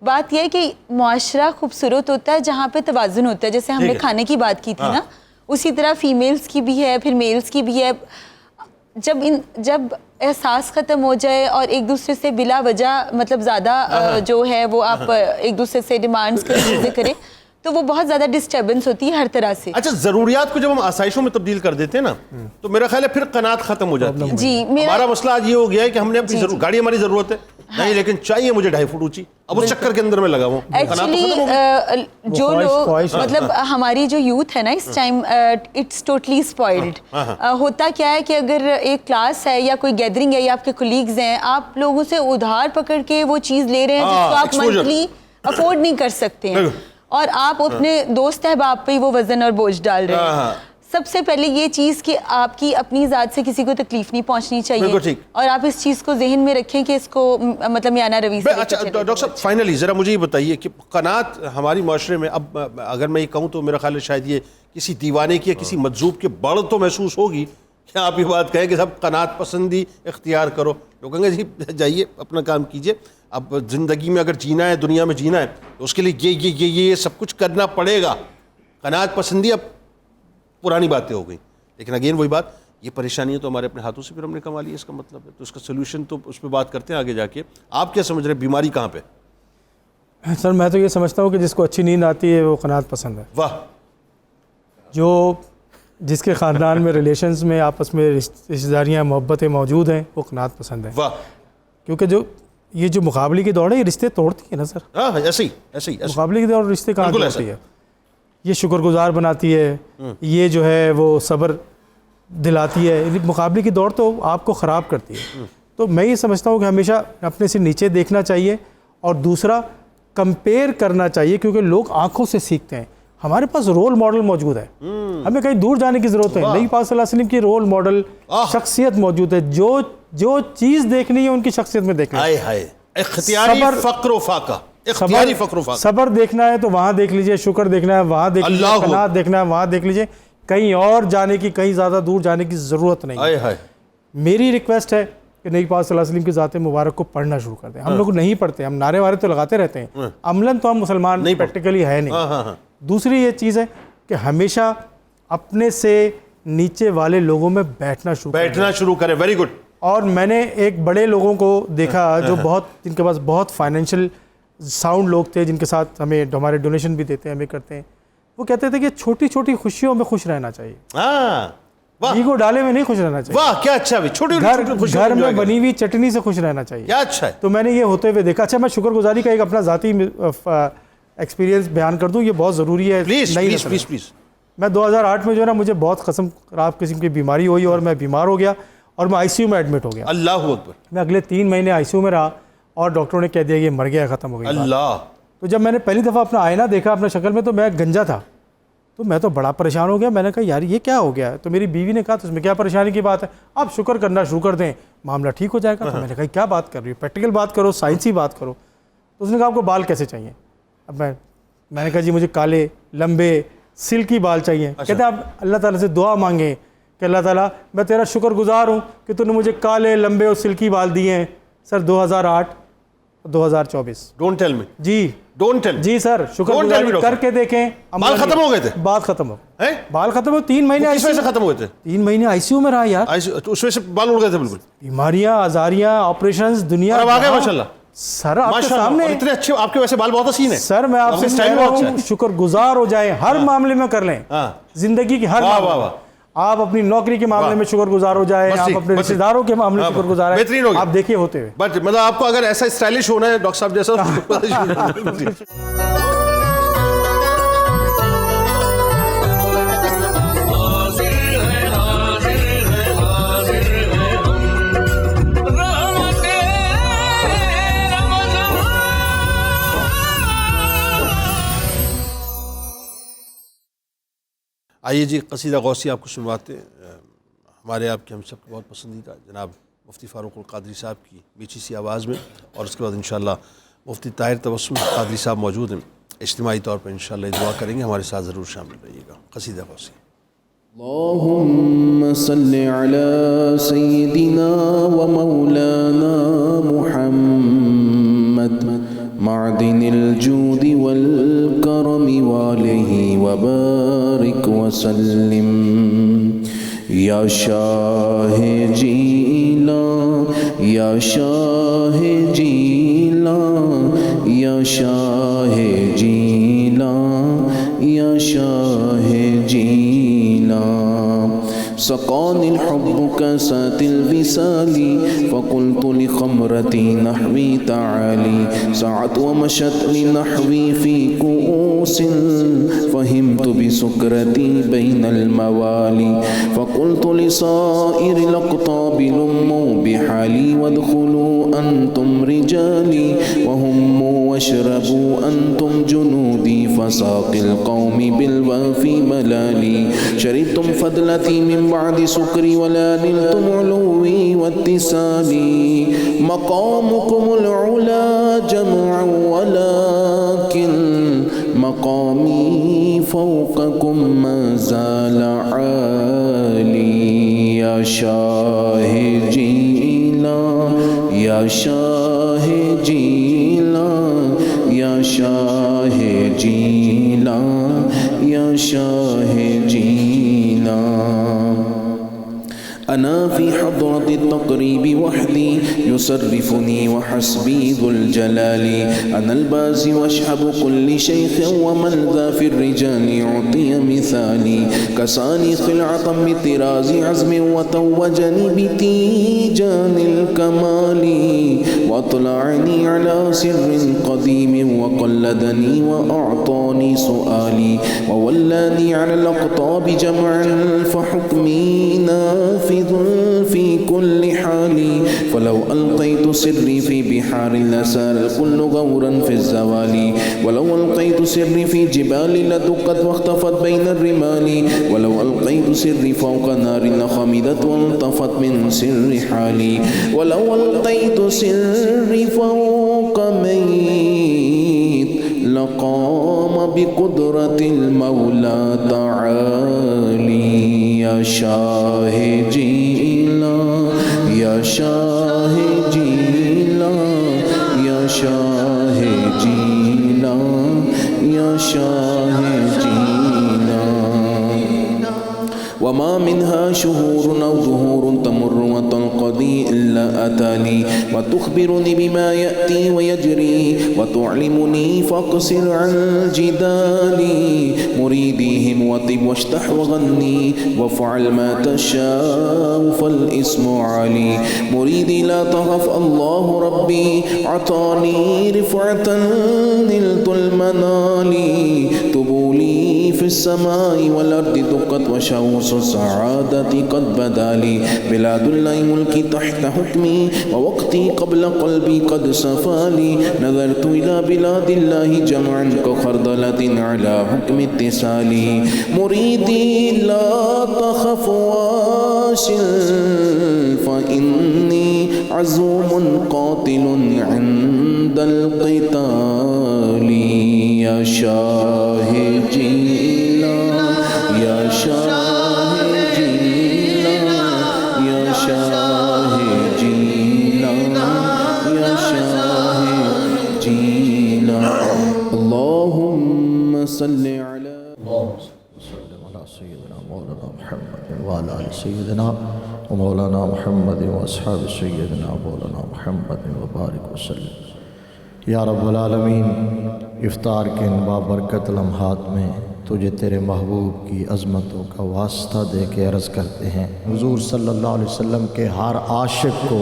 بات یہ ہے کہ معاشرہ خوبصورت ہوتا ہے جہاں پہ توازن ہوتا ہے. جیسے ہم نے کھانے کی بات کی تھی نا, اسی طرح فیمیلز کی بھی ہے, پھر میلز کی بھی ہے. جب احساس ختم ہو جائے اور ایک دوسرے سے بلا وجہ مطلب زیادہ جو ہے وہ آپ ایک دوسرے سے ڈیمانڈز کریں, چیزیں کریں, تو وہ بہت زیادہ ڈسٹربنس ہوتی ہے ہر طرح سے. اچھا, ضروریات کو جب ہم آسائشوں میں تبدیل کر دیتے ہیں نا, تو میرا خیال ہے پھر قناعت ختم ہو جاتی ہے. جی, ہمارا مسئلہ آج یہ ہو گیا ہے کہ ہم نے اپنی گاڑی ہماری ضرورت ہے نہیں, لیکن چاہیے مجھے 2.5 فٹ اونچی, اب اس چکر کے اندر میں لگا ہوں. ایکچولی جو لوگ مطلب ہماری جو یوتھ ہے نا اس ٹائم, اٹس ٹوٹلی اسپوائلڈ. ہوتا کیا ہے کہ اگر ایک کلاس ہے یا کوئی گیدرنگ ہے یا آپ کے کولیگز ہیں, آپ لوگوں سے ادھار پکڑ کے وہ چیز لے رہے ہیں جس کو آپ منتھلی افورڈ نہیں کر سکتے ہیں, اور آپ اپنے دوست احباب پہ ہی وہ وزن اور بوجھ ڈال رہے ہیں. سب سے پہلے یہ چیز کہ آپ کی اپنی ذات سے کسی کو تکلیف نہیں پہنچنی چاہیے, اور آپ اس چیز کو ذہن میں رکھیں کہ اس کو مطلب میانہ روی سے. اچھا ڈاکٹر صاحب, فائنلی ذرا مجھے یہ بتائیے کہ قناعت ہماری معاشرے میں, اب اگر میں یہ کہوں تو میرا خیال ہے شاید یہ کسی دیوانے کی یا کسی مجذوب کے بڑھ تو محسوس ہوگی کہ آپ یہ بات کہیں کہ سب قناعت پسندی اختیار کرو. لوگ کہیں گے جی جائیے اپنا کام کیجیے, اب زندگی میں اگر جینا ہے, دنیا میں جینا ہے, تو اس کے لیے یہ سب کچھ کرنا پڑے گا. قناعت پسندی اب پرانی باتیں ہو گئی, لیکن اگین وہی بات, یہ پریشانیاں تو ہمارے اپنے ہاتھوں سے پھر ہم نے کما لی ہے, اس کا مطلب ہے. تو اس کا سلوشن تو اس پہ بات کرتے ہیں آگے جا کے. آپ کیا سمجھ رہے ہیں, بیماری کہاں پہ؟ سر میں تو یہ سمجھتا ہوں کہ جس کو اچھی نیند آتی ہے وہ قناعت پسند ہے. واہ. جس کے خاندان میں ریلیشنز میں آپس میں رشتہ داریاں محبتیں موجود ہیں وہ قناعت پسند ہے. واہ. کیونکہ یہ جو مقابلے کی دوڑ ہے یہ رشتے توڑتی ہے نا سر. ہاں ایسے ہی مقابلے کی دوڑ رشتے کہاں توڑتی ہے, یہ شکر گزار بناتی ہے, یہ جو ہے وہ صبر دلاتی ہے. مقابلے کی دوڑ تو آپ کو خراب کرتی ہے. تو میں یہ سمجھتا ہوں کہ ہمیشہ اپنے سے نیچے دیکھنا چاہیے, اور دوسرا کمپیئر کرنا چاہیے, کیونکہ لوگ آنکھوں سے سیکھتے ہیں. ہمارے پاس رول ماڈل موجود ہے, ہمیں کہیں دور جانے کی ضرورت ہے. نبی پاک صلی اللہ علیہ وسلم کی رول ماڈل شخصیت موجود ہے, جو چیز دیکھنی ہے ان کی شخصیت میں دیکھنا ہے. اختیاری فقر و فاقہ, اختیاری فقر و فاقہ. صبر دیکھنا ہے تو وہاں دیکھ لیجئے, شکر دیکھنا ہے وہاں دیکھ لیجئے, قناعت دیکھنا ہے وہاں دیکھ لیجئے, کہیں اور جانے کی, کہیں زیادہ دور جانے کی ضرورت نہیں. میری ریکویسٹ ہے کہ نبی پاک صلی اللہ علیہ وسلم کی ذات مبارک کو پڑھنا شروع کر دیں. ہم لوگ نہیں پڑھتے, ہم نعرے وارے تو لگاتے رہتے ہیں, عملاً تو ہم مسلمان پریکٹیکلی ہے نہیں. دوسری یہ چیز ہے کہ ہمیشہ اپنے سے نیچے والے لوگوں میں بیٹھنا شروع کریں. Very good. اور میں نے ایک بڑے لوگوں کو دیکھا جو جن کے پاس بہت فائنینشیل ساؤنڈ لوگ تھے, جن کے ساتھ ہمارے ڈونیشن بھی دیتے ہیں, ہمیں کرتے ہیں. وہ کہتے تھے کہ چھوٹی چھوٹی خوشیوں میں خوش رہنا چاہیے, ایگو ڈالے میں نہیں خوش رہنا چاہیے. واہ کیا اچھا, گھر میں بنی ہوئی چٹنی سے خوش رہنا چاہیے. کیا اچھا ہے. تو میں نے یہ ہوتے ہوئے دیکھا. اچھا, میں شکر گزاری کا ایک اپنا ذاتی ایکسپیرینس بیان کر دوں, یہ بہت ضروری ہے. پلیز. میں 2008 میں جو ہے نا, مجھے بہت خراب قسم کی بیماری ہوئی اور میں بیمار ہو گیا اور میں آئی سی یو میں ایڈمٹ ہو گیا. اللہ اکبر. میں اگلے 3 مہینے آئی سی یو میں رہا اور ڈاکٹروں نے کہہ دیا یہ مر گیا, ختم ہو گیا. اللہ. تو جب میں نے پہلی دفعہ اپنا آئینہ دیکھا اپنا شکل میں, تو میں گنجا تھا, تو میں تو بڑا پریشان ہو گیا. میں نے کہا یار یہ کیا ہو گیا ہے. تو میری بیوی نے کہا تو اس میں کیا پریشانی کی بات ہے, آپ شکر کرنا شروع کر دیں, معاملہ ٹھیک ہو جائے گا. تو میں نے کہا کیا بات کر رہی ہو, پریکٹیکل بات کرو, سائنسی بات کرو. تو اس نے کہا آپ کو بال کیسے چاہیے. اب میں نے کہا جی مجھے کالے لمبے سلکی بال چاہیے. کہتے ہیں آپ اللہ تعالیٰ سے دعا مانگیں کہ اللہ تعالیٰ میں تیرا شکر گزار ہوں کہ تو نے مجھے کالے لمبے اور سلکی بال دیے ہیں. سر 2008 2024. Don't tell me. جی ڈونٹ ٹیل. جی سر شکر گزاری کر کے دیکھیں. بال ختم ہو گئے تھے. بال ختم ہو, بال ختم ہو. 3 مہینے کس وجہ سے ختم ہوئے تھے. 3 مہینے آئی سی یو میں رہا یار. اس وجہ سے بال اڑ گئے تھے بالکل. بیماریاں, آزاریاں, آپریشنز, دنیا. اب آ گئے ماشاءاللہ. سر آپ کے سامنے اتنے اچھے آپ کے ویسے بال بہت حسین ہیں. سر میں آپ سے کہہ رہا ہوں شکر گزار ہو جائیں, ہر معاملے میں کر لیں, زندگی کی ہر معاملے. آپ اپنی نوکری کے معاملے میں شکر گزار ہو جائیں, آپ اپنے رشتہ داروں کے معاملے میں شکر گزار ہیں. بہترین ہو گیا. آپ دیکھیے ہوتے ہوئے. بٹ مطلب آپ کو اگر ایسا اسٹائلش ہونا ہے ڈاکٹر صاحب جیسا, آئیے جی قصیدہ غوثی آپ کو سنواتے ہیں. ہمارے آپ کے ہم سب کو بہت پسندیدہ جناب مفتی فاروق القادری صاحب کی میٹھی سی آواز میں, اور اس کے بعد انشاءاللہ مفتی طاہر تبسم قادری صاحب موجود ہیں, اجتماعی طور پر انشاءاللہ دعا کریں گے. ہمارے ساتھ ضرور شامل رہیے گا. قصیدہ غوثی. اللهم صل على سيدنا ومولانا محمد معدن الجود والكرم وآله وبارك وسلم. یا شاہ جیلان, یا شاہ جیلان, یا شاہ جیلان, یا شاہ جیلان. سقاني الحب كاسات الوصال فقلت لخمرتي نحوي تعالي. سعت ومشت لنحوي في كؤوس فهمت بسكرتي بين الموالي. فقلت لصائر الأقطاب لموا بحالي وادخلوا أنتم رجالي وهموا واشربوا أنتم جنودي فساق القوم بالوافي ملالي. شربتم فضلتي من بعد سكري ولا نلتم علوي واتسالي. مقامكم العلا جمعا ولكن مقامي فوقكم ما زال عالي. يا شاه جيلان, يا شاه جيلان, يا شاه جيلان, يا شاه جيلان. أنا في حضرة التقريب وحدي يصرفني وحسبي ذو الجلال. أنا البازي واشحب كل شيخ ومن ذا في الرجال يعطي مثالي. كساني خلعة بطراز عزم وتوجني بتيجان الكمال. وأطلعني على سر قديم وقلدني وأعطاني سؤالي. وولاني على الأقطاب جمعا فحكمي نافذ في كل كل حال فلو ألقيت سري في بحار لسار الكل غورا في الزوال ولو ألقيت سري في جبال لدقت واختفت بين الرمال ولو ألقيت سري فوق نار لخمدت والطفت من سر حالي ولو ألقيت سري فوق ميت لقام بقدرة المولى تعالي يا شاه جيلا يا شاه جيلا يا شاه جيلا يا شاه جيلا وما منها شهور أو ظهور تمر وتنقضي إلا أتاني وتخبرني بما يأتي ويجري وتعلمني فاقصر عن جدالي مريديهم وطب واشتح وغني وافعل ما تشاء فالاسم علي مريدي لا تخف الله ربي عطاني رفعة نلت المنال تبولي في السماء والأرض دقت وشوص السعادة قد بدا لي بلاد الله ملكي تحت حكمي ووقتي قبل قلبي قد صفالي نظرت إلى بلاد الله جمعا كخردلة على حكم اتصالي مريدي لا تخف واصل فإني عزوم قاتل عند القتال يا شاه جيلا يا شاه جيلا يا شاه جيلا يا شاه جيلا اللهم صل على سيدنا مولانا محمد وعلى آل سيدنا ومولانا محمد واصحاب سيدنا مولانا محمد وبارک وسلم یا رب العالمین افطار کے ان بابرکت لمحات میں تجھے تیرے محبوب کی عظمتوں کا واسطہ دے کے عرض کرتے ہیں حضور صلی اللہ علیہ وسلم کے ہر عاشق کو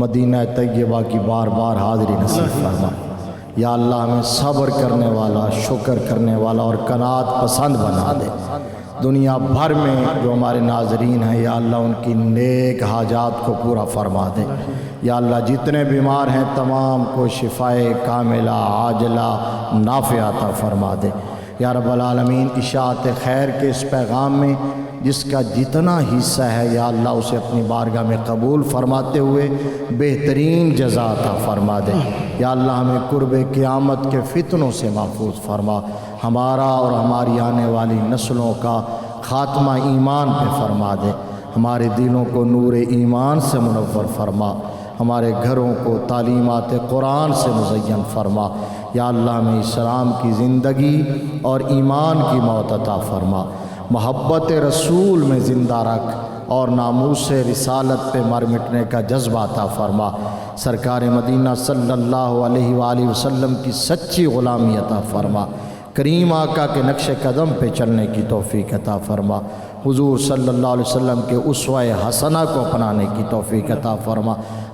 مدینہ طیبہ کی بار بار حاضری نصیب فرما یا اللہ ہمیں صبر کرنے والا شکر کرنے والا اور قناعت پسند بنا دے دنیا بھر میں جو ہمارے ناظرین ہیں یا اللہ ان کی نیک حاجات کو پورا فرما دے یا اللہ جتنے بیمار ہیں تمام کو شفائے کاملہ عاجلہ نافع عطا فرما دے یا رب العالمین اشاعت خیر کے اس پیغام میں جس کا جتنا حصہ ہے یا اللہ اسے اپنی بارگاہ میں قبول فرماتے ہوئے بہترین جزا عطا فرما دے یا اللہ ہمیں قرب قیامت کے فتنوں سے محفوظ فرما ہمارا اور ہماری آنے والی نسلوں کا خاتمہ ایمان پہ فرما دے ہمارے دلوں کو نور ایمان سے منور فرما ہمارے گھروں کو تعلیمات قرآن سے مزین فرما یا اللہ ہمیں اسلام کی زندگی اور ایمان کی موت عطا فرما محبت رسول میں زندہ رکھ اور ناموس رسالت پہ مر مٹنے کا جذبہ عطا فرما سرکار مدینہ صلی اللہ علیہ وآلہ وسلم کی سچی غلامی عطا فرما کریم آقا کے نقش قدم پہ چلنے کی توفیق عطا فرما حضور صلی اللہ علیہ وسلم کے اسوہ حسنہ کو اپنانے کی توفیق عطا فرما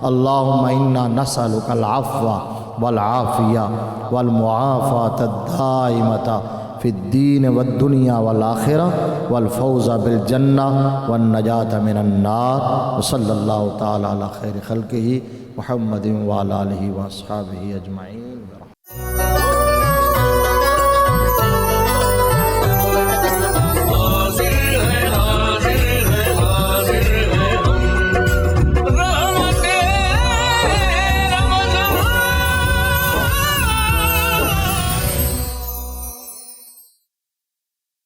اللہم انا نسألک العفو والعافیہ والمعافاة الدائمة فی الدین والدنیا والآخرہ والفوز بالجنہ والنجاة من النار وصلی اللہ تعالی علی خیر خلقہ محمد وعلی آلہ واصحابہ اجمعین.